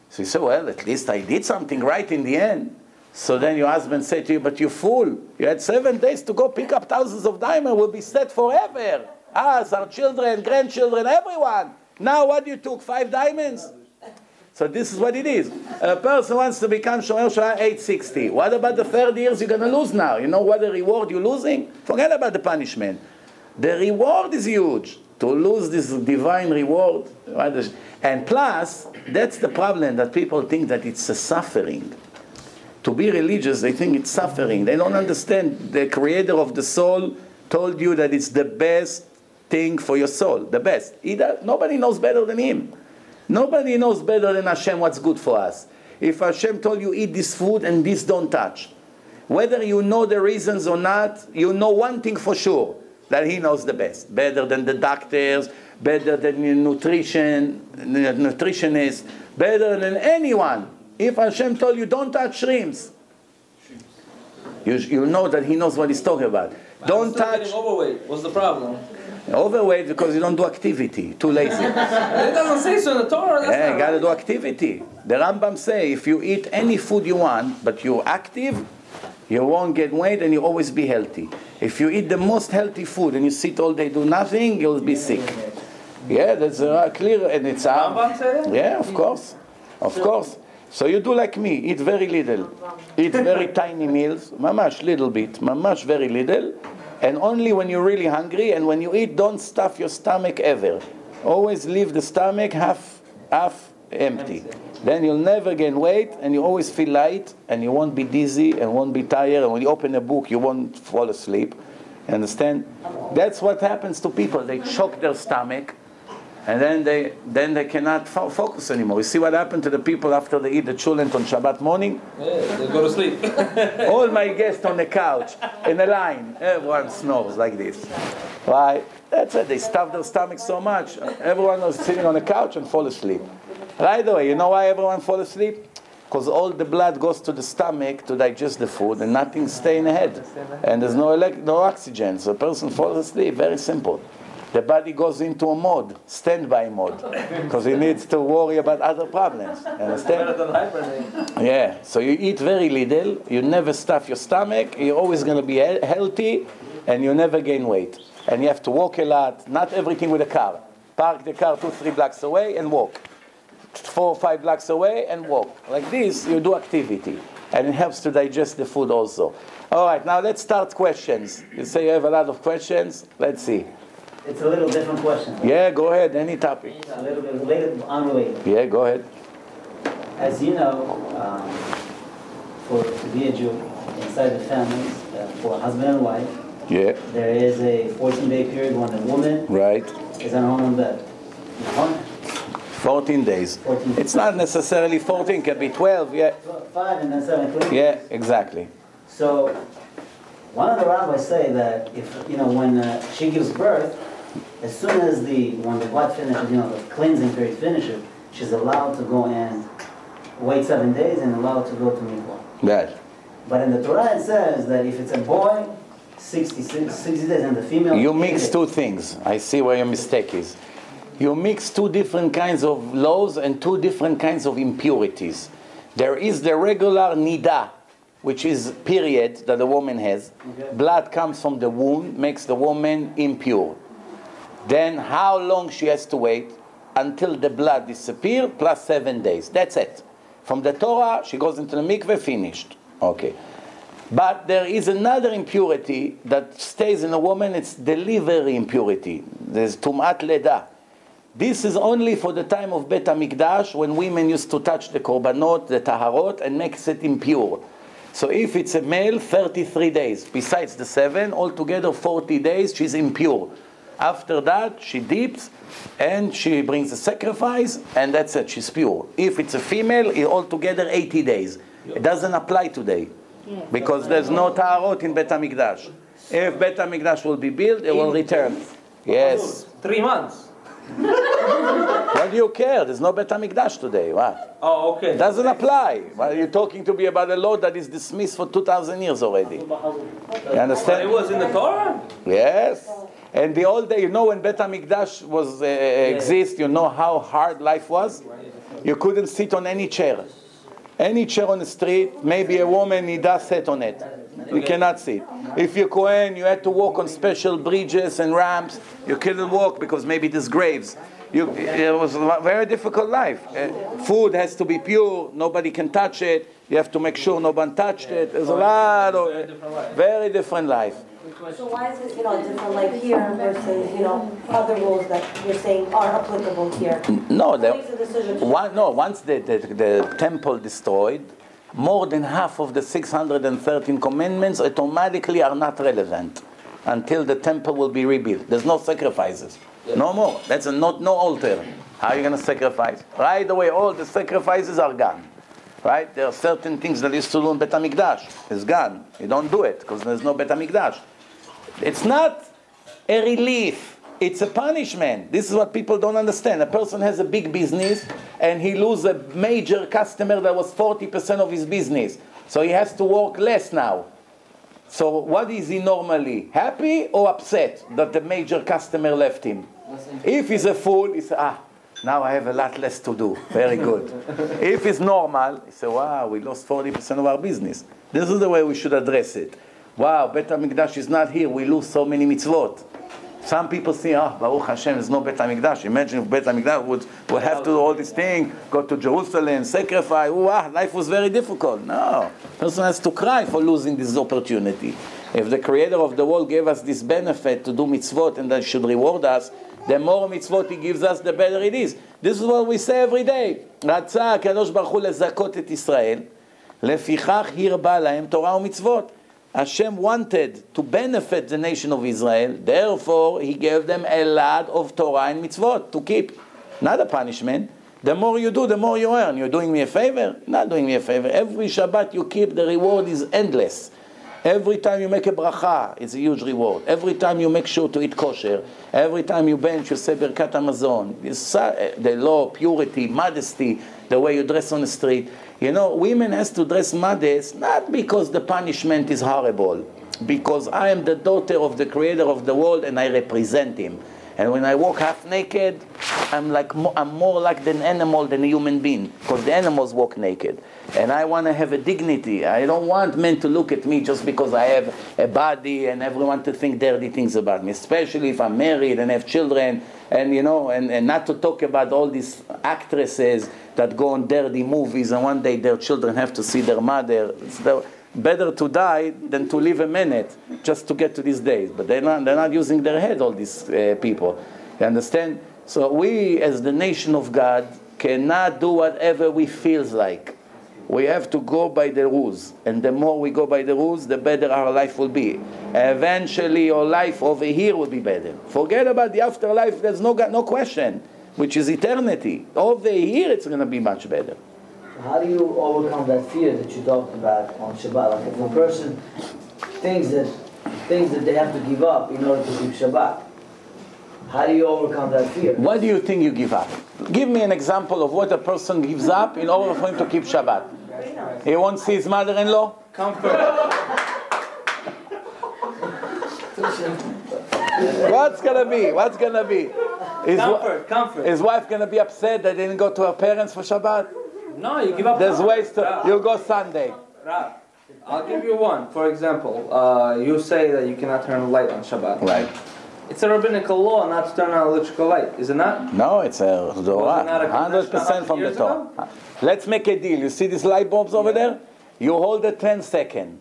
So you say, well, at least I did something right in the end. So then your husband said to you, but you're fool. You had 7 days to go pick up thousands of diamonds, we'll be set forever. Us, our children, grandchildren, everyone. Now what you took, 5 diamonds? So this is what it is. A person wants to become Shomer Shah at age 60. What about the 30 years you're going to lose now? You know what the reward you're losing? Forget about the punishment. The reward is huge. To lose this divine reward. And plus, that's the problem, that people think that it's a suffering. To be religious, they think it's suffering. They don't understand. The creator of the soul told you that it's the best thing for your soul. The best. Nobody knows better than him. Nobody knows better than Hashem what's good for us. If Hashem told you eat this food and this don't touch, whether you know the reasons or not, you know one thing for sure, that he knows the best. Better than the doctors, better than the nutritionists, better than anyone. If Hashem told you don't touch shrimps, you know that he knows what he's talking about. Don't touch. Getting overweight. What's the problem? Overweight because you don't do activity. Too lazy. It doesn't say so in the Torah. Yeah, you got to do activity. The Rambam say if you eat any food you want, but you're active, you won't get weight and you'll always be healthy. If you eat the most healthy food and you sit all day do nothing, you'll be sick. Yeah, that's clear, and it's Rambam say that? Yeah, of course, of course. So you do like me, eat very little, eat very tiny meals, mamash little bit, mamash very little, and only when you're really hungry. And when you eat, don't stuff your stomach ever. Always leave the stomach half empty. Then you'll never gain weight, and you always feel light, and you won't be dizzy, and won't be tired, and when you open a book, you won't fall asleep. You understand? That's what happens to people. They choke their stomach, and then they cannot focus anymore. You see what happened to the people after they eat the cholent on Shabbat morning? Yeah, they go to sleep. All my guests on the couch, in a line, everyone snores like this. Why? That's it. They stuff their stomach so much. Everyone was sitting on the couch and fall asleep. Right away, you know why everyone fall asleep? Because all the blood goes to the stomach to digest the food, and nothing stays in the head. And there's no oxygen, so a person falls asleep. Very simple. The body goes into a mode, standby mode, because he needs to worry about other problems. Understand? Yeah. So you eat very little, you never stuff your stomach, you're always going to be healthy, and you never gain weight. And you have to walk a lot, not everything with a car. Park the car 2-3 blocks away and walk. 4 or 5 blocks away and walk. Like this, you do activity. And it helps to digest the food also. All right, now let's start questions. You say you have a lot of questions. Let's see. It's a little different question. Yeah, go ahead. Any topic. A little bit related, unrelated. Yeah, go ahead. As you know, to be a Jew inside the families, for a husband and wife, Yeah. there is a 14-day period when the woman Right. is at home in bed. 14 days. 14 days. It's not necessarily 14, it can be 12, yeah. 5 and then 7, 20. Yeah, exactly. So, one of the rabbis say that if, when she gives birth, as soon as when the blood finishes, the cleansing period finishes, she's allowed to go and wait 7 days and allowed to go to mikvah. Right. But in the Torah it says that if it's a boy, 60 days, and the female... You mix two things. I see where your mistake is. You mix two different kinds of laws and two different kinds of impurities. There is the regular nida, which is period that the woman has. Okay. Blood comes from the womb, makes the woman impure. Then how long she has to wait? Until the blood disappears, plus 7 days. That's it. From the Torah, she goes into the mikveh, finished. Okay. But there is another impurity that stays in a woman. It's delivery impurity. There's tum'at leda. This is only for the time of Bet HaMikdash, when women used to touch the korbanot, the taharot, and makes it impure. So if it's a male, 33 days. Besides the 7, altogether 40 days, she's impure. After that, she dips, and she brings a sacrifice, and that's it, she's pure. If it's a female, altogether 80 days. It doesn't apply today, because there's no taharot in Bet HaMikdash. If Bet HaMikdash will be built, it will return. Yes. 3 months. What do you care? There's no Bet HaMikdash today. What? Oh, okay. It doesn't apply. Well, you're talking to me about a law that is dismissed for 2,000 years already. You understand? It was in the Torah? Yes. And the old day, you know, when Bet HaMikdash was exist, you know how hard life was? You couldn't sit on any chair. Any chair on the street, maybe a woman, nida, sat on it. You cannot sit. If you're Kohen, you had to walk on special bridges and ramps. You couldn't walk because maybe there's graves. It was a very difficult life. Food has to be pure. Nobody can touch it. You have to make sure no one touched it. There's a lot of very different life. So why is this, a different life here versus, other rules that you're saying are applicable here? No, once the temple destroyed, more than half of the 613 commandments automatically are not relevant until the temple will be rebuilt. There's no sacrifices. No more. That's no altar. How are you going to sacrifice? Right away, all the sacrifices are gone. Right? There are certain things that used to do in Bet HaMikdash. It's gone. You don't do it because there's no Bet HaMikdash. It's not a relief. It's a punishment. This is what people don't understand. A person has a big business and he loses a major customer that was 40% of his business. So he has to work less now. So what is he normally? Happy or upset that the major customer left him? If he's a fool, he says, now I have a lot less to do. Very good. If it's normal, he says, wow, we lost 40% of our business. This is the way we should address it. Wow, Bet HaMikdash is not here. We lose so many mitzvot. Some people say, Baruch Hashem, there's no Bet HaMikdash. Imagine if Bet HaMikdash would have to do all this thing, go to Jerusalem, sacrifice. Life was very difficult. No. Person has to cry for losing this opportunity. If the Creator of the world gave us this benefit to do mitzvot and that should reward us, the more mitzvot He gives us, the better it is. This is what we say every day. רצה הקדוש ברוך הוא לזכות את ישראל, לפיכך הרבה להם תורה ומצוות. Hashem wanted to benefit the nation of Israel, therefore He gave them a lot of Torah and mitzvot to keep. Not a punishment. The more you do, the more you earn. You're doing me a favor? Not doing me a favor. Every Shabbat you keep, the reward is endless. Every time you make a bracha, it's a huge reward. Every time you make sure to eat kosher, every time you bench, you say Birkat HaMazon. The law, purity, modesty, the way you dress on the street. Women has to dress modest, not because the punishment is horrible, because I am the daughter of the Creator of the world and I represent Him. And when I walk half naked, I'm more like an animal than a human being, because the animals walk naked. And I want to have a dignity. I don't want men to look at me just because I have a body and everyone to think dirty things about me, especially if I'm married and have children, and and not to talk about all these actresses that go on dirty movies and one day their children have to see their mother. It's better to die than to live a minute just to get to these days. But they're not using their head, all these people. You understand? So we, as the nation of God, cannot do whatever we feel like. We have to go by the rules. And the more we go by the rules, the better our life will be. Eventually, your life over here will be better. Forget about the afterlife. There's no question, which is eternity. Over here, it's going to be much better. How do you overcome that fear that you talked about on Shabbat? Like if a person thinks that they have to give up in order to keep Shabbat, how do you overcome that fear? What do you think you give up? Give me an example of what a person gives up in order for him to keep Shabbat. He won't see his mother-in-law? Comfort. What's gonna be? What's gonna be? Comfort. His wife gonna be upset that they didn't go to her parents for Shabbat? No, you give up. There's ways to. Rab, You go Sunday. Rab, I'll give you one. For example, you say that you cannot turn a light on Shabbat. Right. It's a rabbinical law not to turn on electrical light, is it not? No, it's a Torah. 100% from the Torah. Let's make a deal. You see these light bulbs over there? You hold it 10 seconds.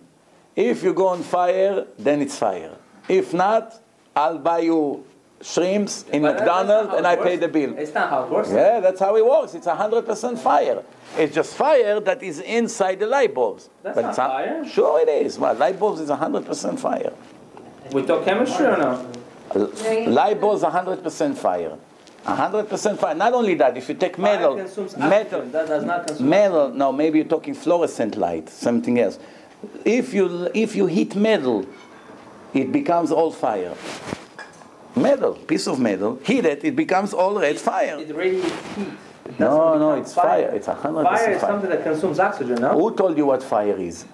If you go on fire, then it's fire. If not, I'll buy you shrimps in McDonald's and I pay the bill. It's not how it works. Yeah, that's how it works. It's 100% fire. It's just fire that is inside the light bulbs. That's but not it's fire. Sure it is. Well, light bulbs is 100% fire. We talk chemistry or no? Light bulbs 100% fire. 100% fire. Not only that, if you take Fire metal, consumes oxygen. That does not consume metal. No, maybe you're talking fluorescent light, something else. If you heat metal, it becomes all fire. Metal, piece of metal, heat it, it becomes all red fire. It radiates heat. It No, doesn't no, become it's fire. It's 100% Fire is fire. something that consumes oxygen, no? Who told you what fire is?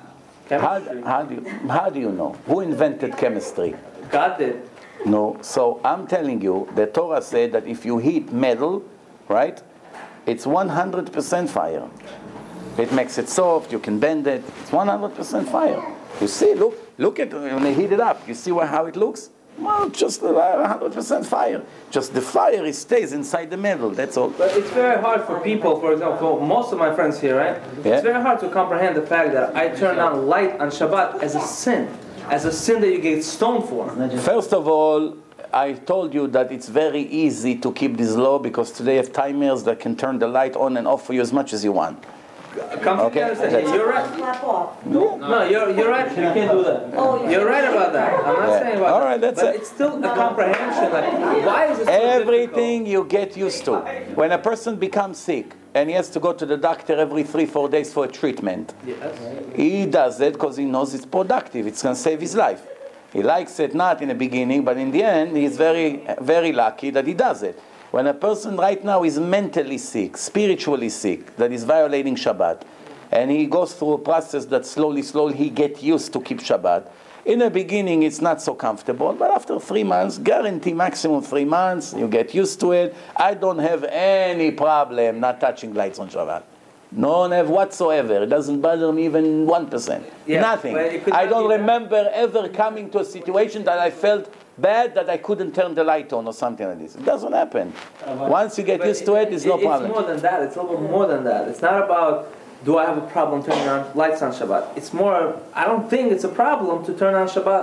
Chemistry. How do you know? Who invented chemistry? God did. No. So I'm telling you, the Torah said that if you heat metal, right, it's 100% fire. It makes it soft, you can bend it. It's 100% fire. You see, look at when they heat it up. You see how it looks? Well, just 100% fire. Just the fire, it stays inside the metal, that's all. But it's very hard for people, for example, most of my friends here, right? Yeah. It's very hard to comprehend the fact that I turn on light on Shabbat as a sin that you get stoned for. First of all, I told you that it's very easy to keep this law because today you have timers that can turn the light on and off for you as much as you want. Okay, that's- you're right. Clap off. No, you're right. You can't do that. Oh, yeah. You're right about that. I'm not Yeah. saying about All that. right, that's but it. it's still a comprehension. Like, why is it so Everything you get used to. When a person becomes sick and he has to go to the doctor every 3-4 days for a treatment, difficult? Yes. he does it because he knows it's productive. It's going to save his life. He likes it not in the beginning, but in the end, he's very, very lucky that he does it. When a person right now is mentally sick, spiritually sick, that is violating Shabbat, and he goes through a process that slowly he gets used to keep Shabbat. In the beginning, it's not so comfortable, but after 3 months, guarantee maximum 3 months, you get used to it. I don't have any problem not touching lights on Shabbat. None have whatsoever. It doesn't bother me even 1%. Yeah, Nothing. but it could I not don't be that. remember ever coming to a situation that I felt bad that I couldn't turn the light on or something like this. It doesn't happen. Once you get But used to it, it's no problem. It's more than that. It's a little bit more than that. It's not about, do I have a problem turning on lights on Shabbat? It's more, I don't think it's a problem to turn on Shabbat,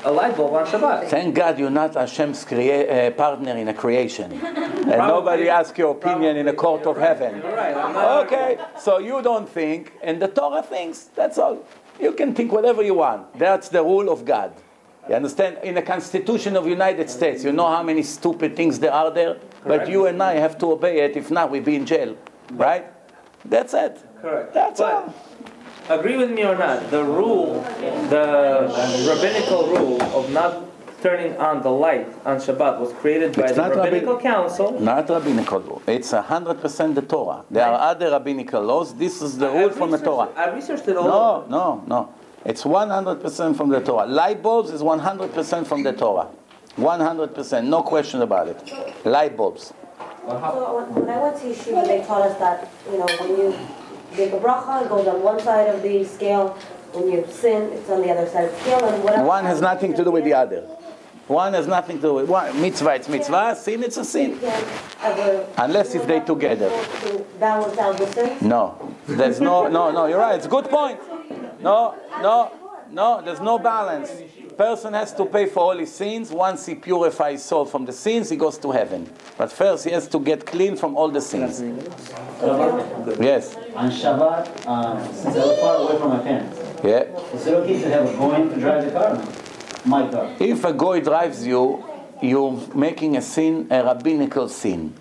a light bulb on Shabbat. Thank God you're not Hashem's partner in a creation. And nobody asks your opinion in a court of heaven. You're right. I'm not Okay, so you don't think, and the Torah thinks, that's all. You can think whatever you want. That's the rule of God. You understand? In the Constitution of the United States, you know how many stupid things there are there? But you and I have to obey it. If not, we'd be in jail. Right? That's it. Correct. That's But all. agree with me or not, the rule, the rabbinical rule of not turning on the light on Shabbat was created by It's the not rabbinical council. Not rabbinical law. It's 100% the Torah. There are other rabbinical laws. This is the rule from the Torah. I researched it all. No. It's 100% from the Torah. Light bulbs is 100% from the Torah. 100%. No question about it. Light bulbs. So when I went to yeshiva, they taught us that, when you make a bracha, it goes on one side of the scale. When you sin, it's on the other side of the scale. And whatever. One has nothing to do with the other. One has nothing to do with one. Mitzvah, it's mitzvah. Sin, it's a sin. Unless if they together. To balance out the sins. No. There's no, you're right. It's a good point. No, there's no balance. Person has to pay for all his sins. Once he purifies his soul from the sins, he goes to heaven. But first he has to get clean from all the sins. Yes. On Shabbat, since I was far away from my parents, Yeah. is it okay to have a goy to drive the car? My car. If a goy drives you, you're making a sin, a rabbinical sin.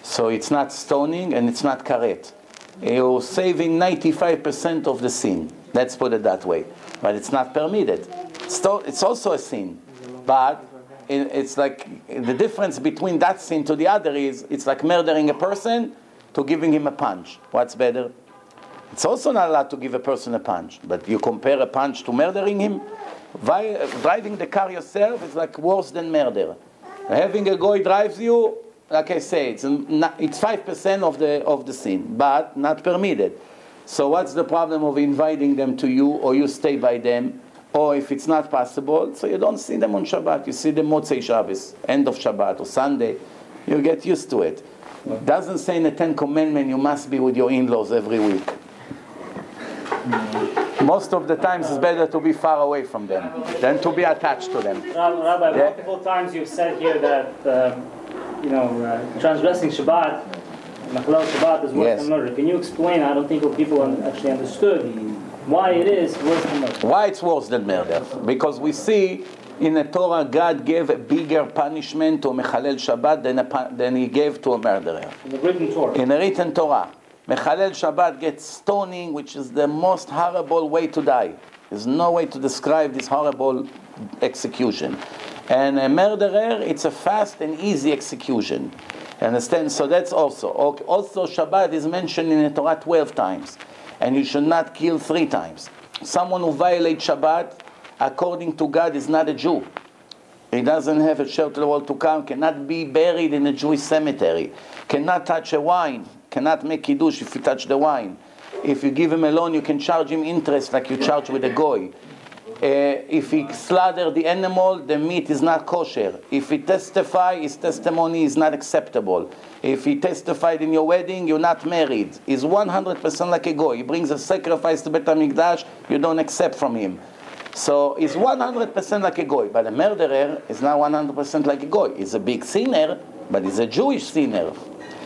So it's not stoning and it's not karet. You're saving 95% of the sin. Let's put it that way. But it's not permitted. It's also a sin. But it's like the difference between that sin to the other is it's like murdering a person to giving him a punch. What's better? It's also not allowed to give a person a punch. But you compare a punch to murdering him? Driving the car yourself is like worse than murder. Having a goy drives you, like I say, it's 5% of the sin, but not permitted. So what's the problem of inviting them to you, or you stay by them, or if it's not possible, so you don't see them on Shabbat, you see them Motzei Shabbos, end of Shabbat or Sunday, you get used to it. It doesn't say in the Ten Commandments you must be with your in-laws every week. Most of the times it's better to be far away from them than to be attached to them. Rabbi, multiple times you've said here that transgressing Shabbat, Machlal Shabbat is worse than murder. Can you explain? I don't think people actually understood why it is worse than murder. Why it's worse than murder? Because we see in the Torah God gave a bigger punishment to a Mechalel Shabbat than he gave to a murderer. In the written Torah. In the written Torah. Mechalel Shabbat gets stoning, which is the most horrible way to die. There's no way to describe this horrible execution. And a murderer, it's a fast and easy execution. Understand? So that's also. Also Shabbat is mentioned in the Torah 12 times. And you should not kill 3 times. Someone who violates Shabbat, according to God, is not a Jew. He doesn't have a share to the world to come, cannot be buried in a Jewish cemetery, cannot touch a wine, cannot make kiddush if you touch the wine. If you give him a loan, you can charge him interest like you charge with a goy. If he slaughter the animal, the meat is not kosher. If he testify, his testimony is not acceptable. If he testified in your wedding, you're not married. He's 100% like a goy. He brings a sacrifice to Beit HaMikdash, you don't accept from him. So he's 100% like a goy. But a murderer is not 100% like a goy. He's a big sinner, but he's a Jewish sinner.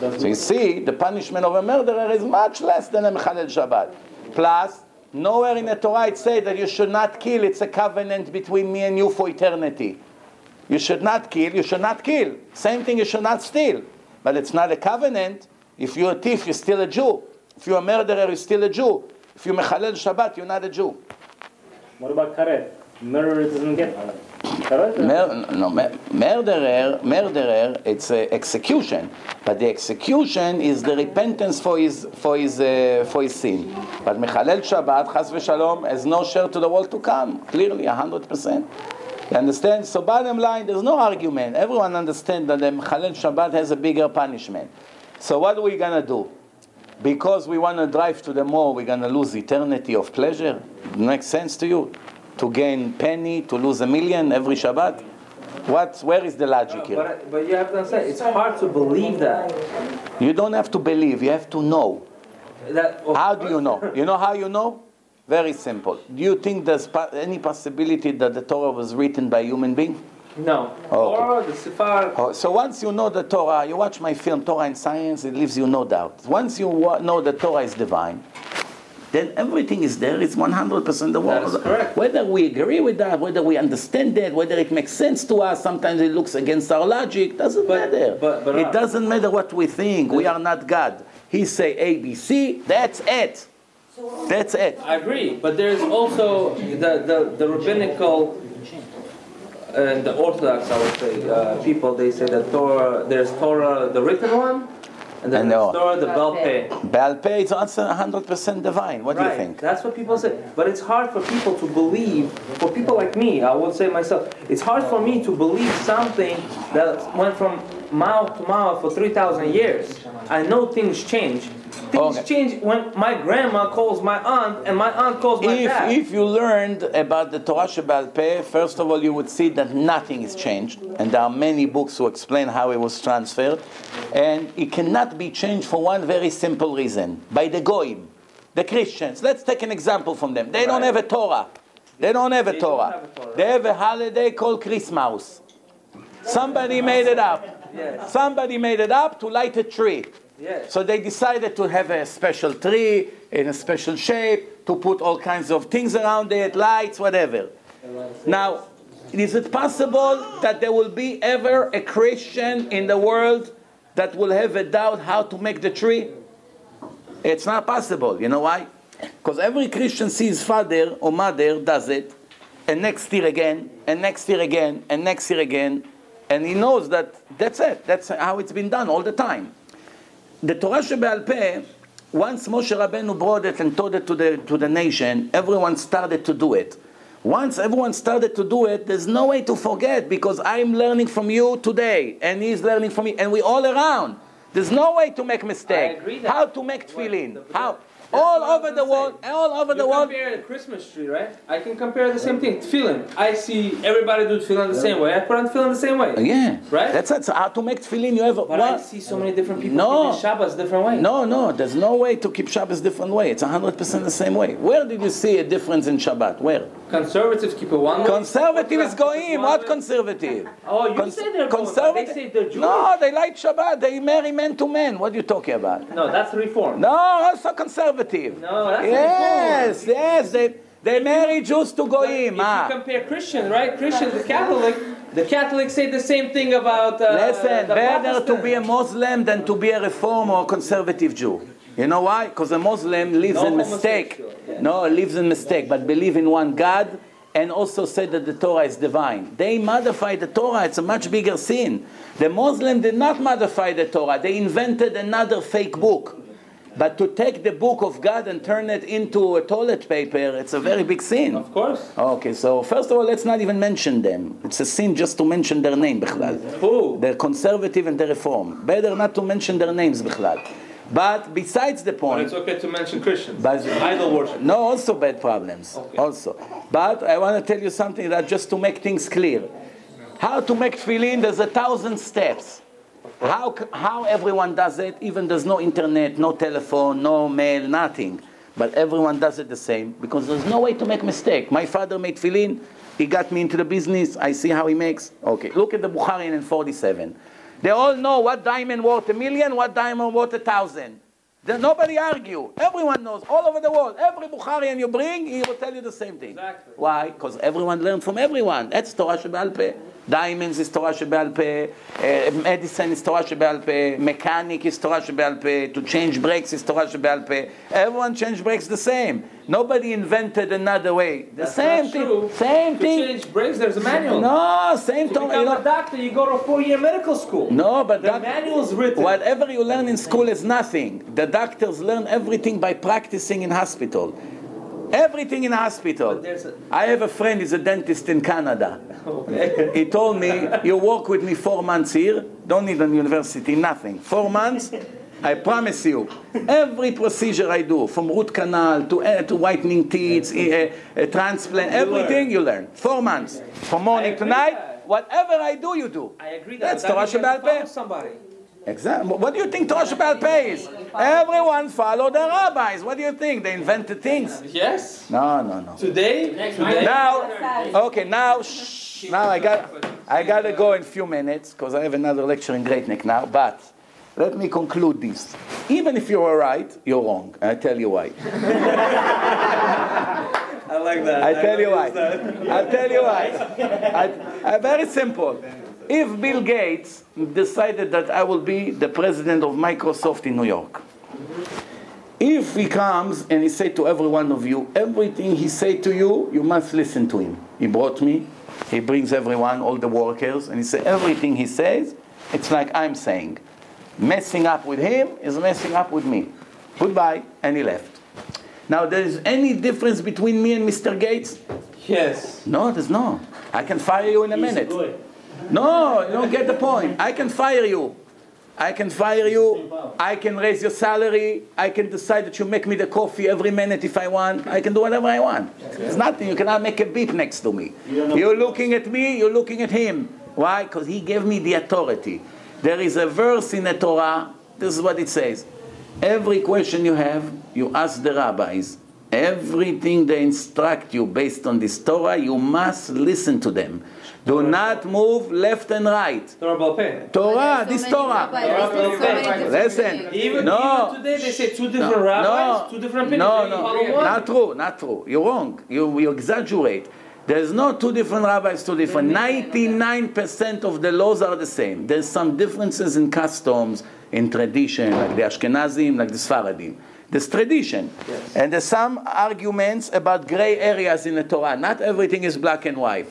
So you see, the punishment of a murderer is much less than a Mechalel Shabbat. Plus, nowhere in the Torah it says that you should not kill. It's a covenant between me and you for eternity. You should not kill, you should not kill. Same thing, you should not steal. But it's not a covenant. If you're a thief, you're still a Jew. If you're a murderer, you're still a Jew. If you're Mechalel Shabbat, you're not a Jew. What about karet? Murderer doesn't get karet? Murderer, it's execution. But the execution is the repentance for his sin. But Mechalel Shabbat, Chas v'Shalom, has no share to the world to come. Clearly, 100%. You understand? So bottom line, there's no argument. Everyone understands that the Mechalel Shabbat has a bigger punishment. So what are we going to do? Because we want to drive to the mall, we're going to lose eternity of pleasure? Makes sense to you? To gain penny, to lose $1 million every Shabbat? Where is the logic here? But you have to understand, it's hard to believe that. You don't have to believe, you have to know. How do you know? You know how you know? Very simple. Do you think there's any possibility that the Torah was written by a human being? No. Okay. Or the Sifar. So once you know the Torah, you watch my film, Torah and Science, it leaves you no doubt. Once you know the Torah is divine, then everything is there, it's 100% the word. That is correct. Whether we agree with that, whether we understand that, whether it makes sense to us, sometimes it looks against our logic, doesn't matter. But it doesn't matter what we think, we are not God. He say A, B, C, that's it. That's it. I agree, but there's also the rabbinical and the Orthodox, I would say, people, they say that Torah, there's Torah, the written one, and then there's Torah, the Baal Peh. Baal Peh is also 100% divine. What do you think? That's what people say. But it's hard for people to believe, for people like me, I would say myself, it's hard for me to believe something that went from mouth to mouth for 3,000 years. I know things change. Things change when my grandma calls my aunt and my aunt calls my dad. If you learned about the Torah Sheba'al Peh, first of all, you would see that nothing is changed. And there are many books who explain how it was transferred. And it cannot be changed for one very simple reason. By the Goyim, the Christians. Let's take an example from them. They don't have a Torah. They don't have a Torah. They have a holiday called Christmas. Somebody made it up. Yes. Somebody made it up to light a tree. Yes. So they decided to have a special tree in a special shape, to put all kinds of things around it, lights, whatever. Now, is it possible that there will be ever a Christian in the world that will have a doubt how to make the tree? It's not possible. You know why? Because every Christian sees father or mother does it, and next year again, and next year again, and next year again, and he knows that that's it. That's how it's been done all the time. The Torah Sheba'al Peh, once Moshe Rabbeinu brought it and taught it to the nation, everyone started to do it. Once everyone started to do it, there's no way to forget, because I'm learning from you today, and he's learning from me, and we all around. There's no way to make mistake. I agree that. How to make tefillin? How? All over the world, all over the world. You compare the Christmas tree, right? I can compare the same thing. Tefillin. I see everybody do tefillin the same way. I put on tefillin the same way. Yeah. Right? That's it. So how to make tefillin? You have But I see so many different people keeping Shabbos different way. No. There's no way to keep Shabbos different way. It's 100% the same way. Where did you see a difference in Shabbat? Where? Conservatives keep it one way. Conservative is goyim. What conservative? Oh, you say they're conservative. They say they're Jewish. No, they like Shabbat. They marry men to men. What are you talking about? No, that's reform. No, also conservative. No, that's yes, reform. yes. They marry Jews to goyim. If you compare Christian, right? Christian, the Catholics say the same thing about. Listen, better to Protestant. be a Muslim than to be a reform or a conservative Jew. You know why? Because a Muslim lives in mistake. Yeah. No, lives in mistake, but believe in one God, and also say that the Torah is divine. They modify the Torah. It's a much bigger sin. The Muslim did not modify the Torah. They invented another fake book. But to take the book of God and turn it into a toilet paper, it's a very big sin. Of course. Okay, so first of all, let's not even mention them. It's a sin just to mention their name, bichlal. Who? They're conservative and they're reform. Better not to mention their names, bichlal. But besides the point... But it's okay to mention Christians. But, idol worship. No, also bad problems. Okay. Also. But I want to tell you something that just to make things clear. How to make tefillin, there's 1,000 steps. How everyone does it, even there's no internet, no telephone, no mail, nothing. But everyone does it the same, because there's no way to make mistake. My father made tefillin, he got me into the business, I see how he makes. Okay, look at the Bukharian in 47. They all know what diamond worth $1,000,000, what diamond worth 1,000. Nobody argue. Everyone knows, all over the world. Every Bukharian you bring, he will tell you the same thing. Exactly. Why? Because everyone learned from everyone. That's Torah Shebe'al Peh. Diamonds is Torah Shebe'al Peh. Medicine is Torah Shebe'al Peh. Mechanic is Torah Shebe'al Peh. To change brakes is Torah Shebe'al Peh. Everyone changed brakes the same. Nobody invented another way. That's same not thing. true. Same to thing. change brakes, there's a manual. No, same To Torah. become a doctor, you go to a 4-year medical school. No, but the manual's written. Whatever you learn in school is nothing. The doctors learn everything by practicing in hospital. Everything in hospital. I have a friend, he's a dentist in Canada. Okay. He told me, you work with me 4 months here, don't need a university, nothing. 4 months, I promise you, every procedure I do, from root canal to whitening teeth, transplant, everything you learn. 4 months. From morning to night, whatever I do, you do. I agree that. That's Torah Shebe'al Peh. Somebody. Exactly. What do you think Torah Shebe'al Peh is? Everyone followed the rabbis. What do you think? They invented things? Yes. No. Today. Now, okay, now I gotta go in a few minutes because I have another lecture in Great Neck now. But let me conclude this. Even if you are right, you're wrong. I tell you why. I like that. I tell you why. I'll tell you why. Very simple. If Bill Gates decided that I will be the president of Microsoft in New York, if he comes and he say to every one of you, everything he say to you, you must listen to him. He brought me, he brings everyone, all the workers, and he say everything he says, it's like I'm saying. Messing up with him is messing up with me. Goodbye, and he left. Now, there is any difference between me and Mr. Gates? Yes. No, there's no. I can fire you in a minute. No, you don't get the point. I can fire you. I can raise your salary. I can decide that you make me the coffee every minute if I want. I can do whatever I want. It's nothing. You cannot make a beep next to me. You're looking at me, you're looking at him. Why? Because he gave me the authority. There is a verse in the Torah. This is what it says. Every question you have, you ask the rabbis. Everything they instruct you based on this Torah, you must listen to them. Do not move left and right. Torah, this Torah. Listen. Even today they say two different rabbis, two different opinions. No, not true. You're wrong. You exaggerate. There's no two different rabbis, two different. 99% of the laws are the same. There's some differences in customs, in tradition, like the Ashkenazim, like the Sfaradim. There's tradition. Yes. And there's some arguments about gray areas in the Torah. Not everything is black and white.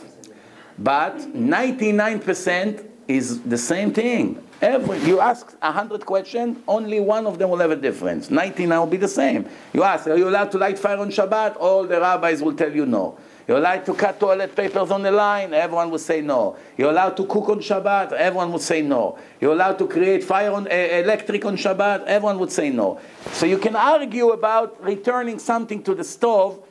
But 99% is the same thing. You ask 100 questions, only one of them will have a difference. 99 will be the same. You ask, are you allowed to light fire on Shabbat? All the rabbis will tell you no. You're allowed to cut toilet papers on the line? Everyone would say no. You're allowed to cook on Shabbat? Everyone would say no. You're allowed to create fire on electric on Shabbat? Everyone would say no. So you can argue about returning something to the stove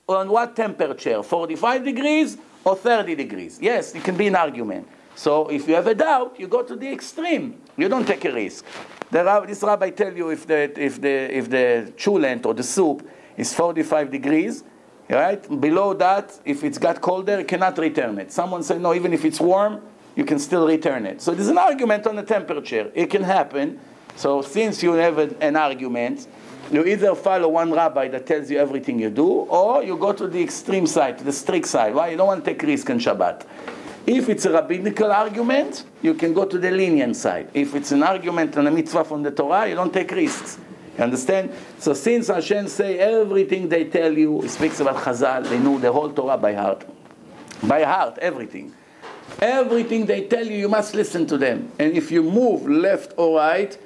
on what temperature, 45 degrees or 30 degrees. Yes, it can be an argument. So if you have a doubt, you go to the extreme. You don't take a risk. This rabbi tell you if the cholent or the soup is 45 degrees, right? Below that, if it's got colder, you cannot return it. Someone say, no, even if it's warm, you can still return it. So there's an argument on the temperature. It can happen. So since you have an argument, you either follow one rabbi that tells you everything you do, or you go to the extreme side, to the strict side. Why? You don't want to take risk on Shabbat. If it's a rabbinical argument, you can go to the lenient side. If it's an argument on a mitzvah from the Torah, you don't take risks. You understand? So since Hashem say everything they tell you, he speaks about Chazal, they know the whole Torah by heart. By heart, everything. Everything they tell you, you must listen to them. And if you move left or right,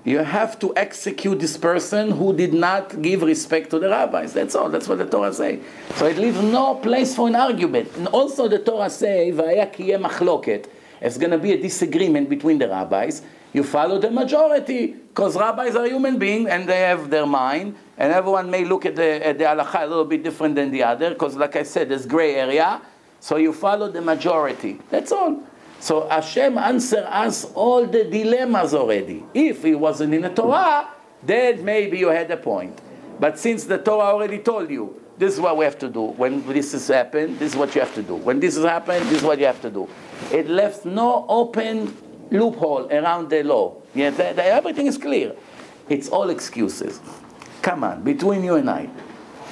you have to execute this person who did not give respect to the rabbis. That's all. That's what the Torah say. So it leaves no place for an argument. And also the Torah say, "V'haya ki yeh machloket." It's going to be a disagreement between the rabbis. You follow the majority, because rabbis are human beings and they have their mind. And everyone may look at the halakha a little bit different than the other, because like I said, there's gray area. So you follow the majority. That's all. So Hashem answered us all the dilemmas already. If it wasn't in the Torah, then maybe you had a point. But since the Torah already told you, this is what we have to do. When this has happened, this is what you have to do. When this has happened, this is what you have to do. It left no open loophole around the law. Yeah, everything is clear. It's all excuses. Come on, between you and I.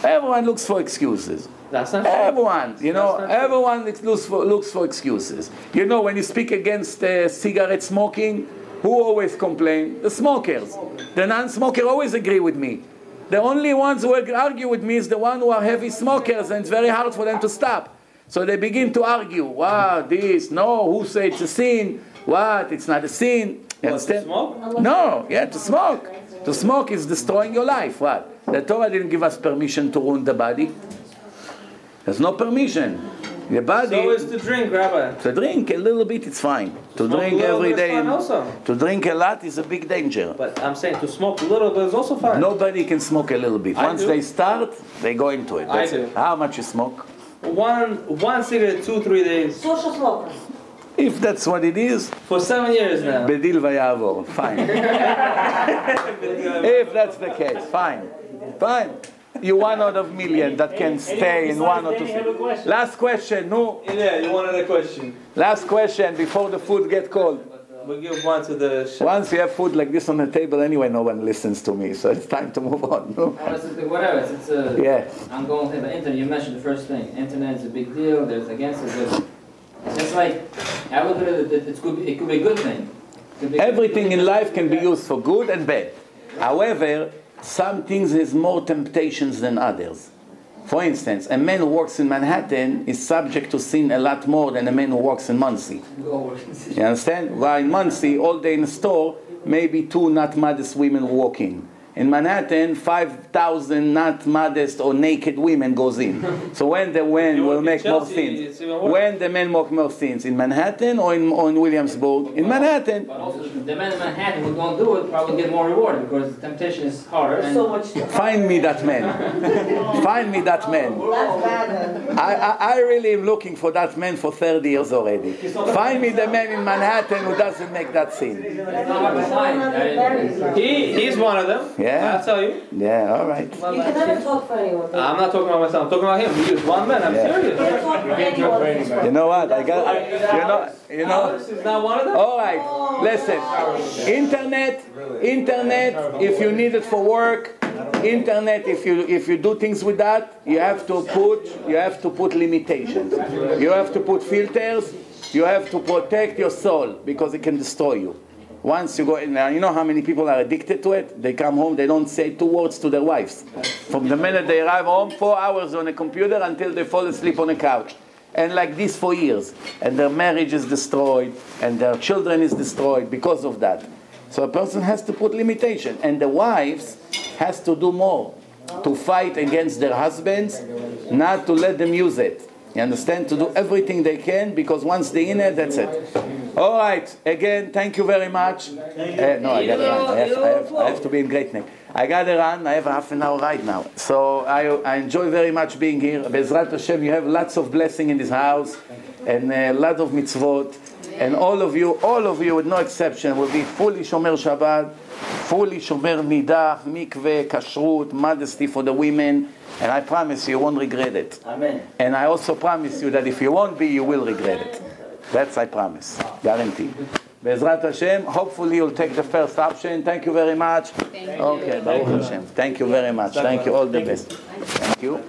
Everyone looks for excuses. That's not true. Everyone, everyone looks for excuses. You know, when you speak against cigarette smoking, who always complain? The smokers. The non-smoker always agree with me. The only ones who argue with me is the ones who are heavy smokers, and it's very hard for them to stop. So they begin to argue. Wow, this, no, who say it's a sin? What, it's not a sin? You understand? To smoke? No, yeah, to smoke. To smoke is destroying your life. What? The Torah didn't give us permission to ruin the body. There's no permission. Your body. So is to drink, Rabbi. To drink a little bit, it's fine. To Smoke drink every day. To drink a lot is a big danger. But I'm saying to smoke a little bit is also fine. Nobody can smoke a little bit. Once they start, they go into it. I do. How much you smoke? One cigarette, 2-3 days. Social smokers. If that's what it is. For 7 years now. Bedil vayavor. Fine. If that's the case, fine. Fine. You one out of million that can stay in one or two. Last question, no? Yeah, you wanted a question. Last question before the food get cold. We'll give one to the... Once you have food like this on the table, anyway, no one listens to me, so it's time to move on. No? Whatever, I'm going with the internet. You mentioned the first thing. Internet is a big deal. There's against it. It's like, I look at it, it could be a good thing. Everything in life can be used for good and bad. However, some things has more temptations than others. For instance, a man who works in Manhattan is subject to sin a lot more than a man who works in Muncie. You understand? While in Muncie, all day in the store, maybe 2 not modest women walking. In Manhattan, 5,000 not modest or naked women goes in. So when the men will make more sins? When the men make more sins? In Manhattan or in Williamsburg? In Manhattan. But also, the men in Manhattan who don't do it probably get more reward because the temptation is harder. There's so much. Find me that man. Find me that man. That's bad. I really am looking for that man for 30 years already. Find me the man in Manhattan who doesn't make that sin. He's one of them. Yeah. I'll tell you. Yeah, all right. You can never talk for anyone. I'm not talking about myself. I'm talking about him. He is one man. I'm serious. You can't talk for anyone. You know what? You know. This is not one of them. All right. Listen. Internet. If you need it for work, internet. If you do things with that, you have to put limitations. You have to put filters. You have to protect your soul because it can destroy you. Once you go in there, you know how many people are addicted to it? They come home, they don't say 2 words to their wives. From the minute they arrive home, 4 hours on a computer until they fall asleep on a couch. And like this for years. And their marriage is destroyed, and their children is destroyed because of that. So a person has to put limitation. And the wives has to do more. to fight against their husbands, not to let them use it. You understand? To do everything they can, because once they're in it, that's it. All right. Again, thank you very much. No, I got to run. I have to be in Great Neck. I got to run. I have a half an hour ride now. So I enjoy very much being here. Be'ezrat Hashem, you have lots of blessing in this house and a lot of mitzvot. And all of you, with no exception, will be fully Shomer Shabbat, fully Shomer Nidah, Mikveh, Kashrut, modesty for the women. And I promise you won't regret it. Amen. And I also promise you that if you won't be, you will regret it. That's I promise. Guaranteed. Be'ezrat Hashem, hopefully you'll take the first option. Thank you very much. Okay, Baruch Hashem. Thank you very much. Thank you. All the best. Thank you.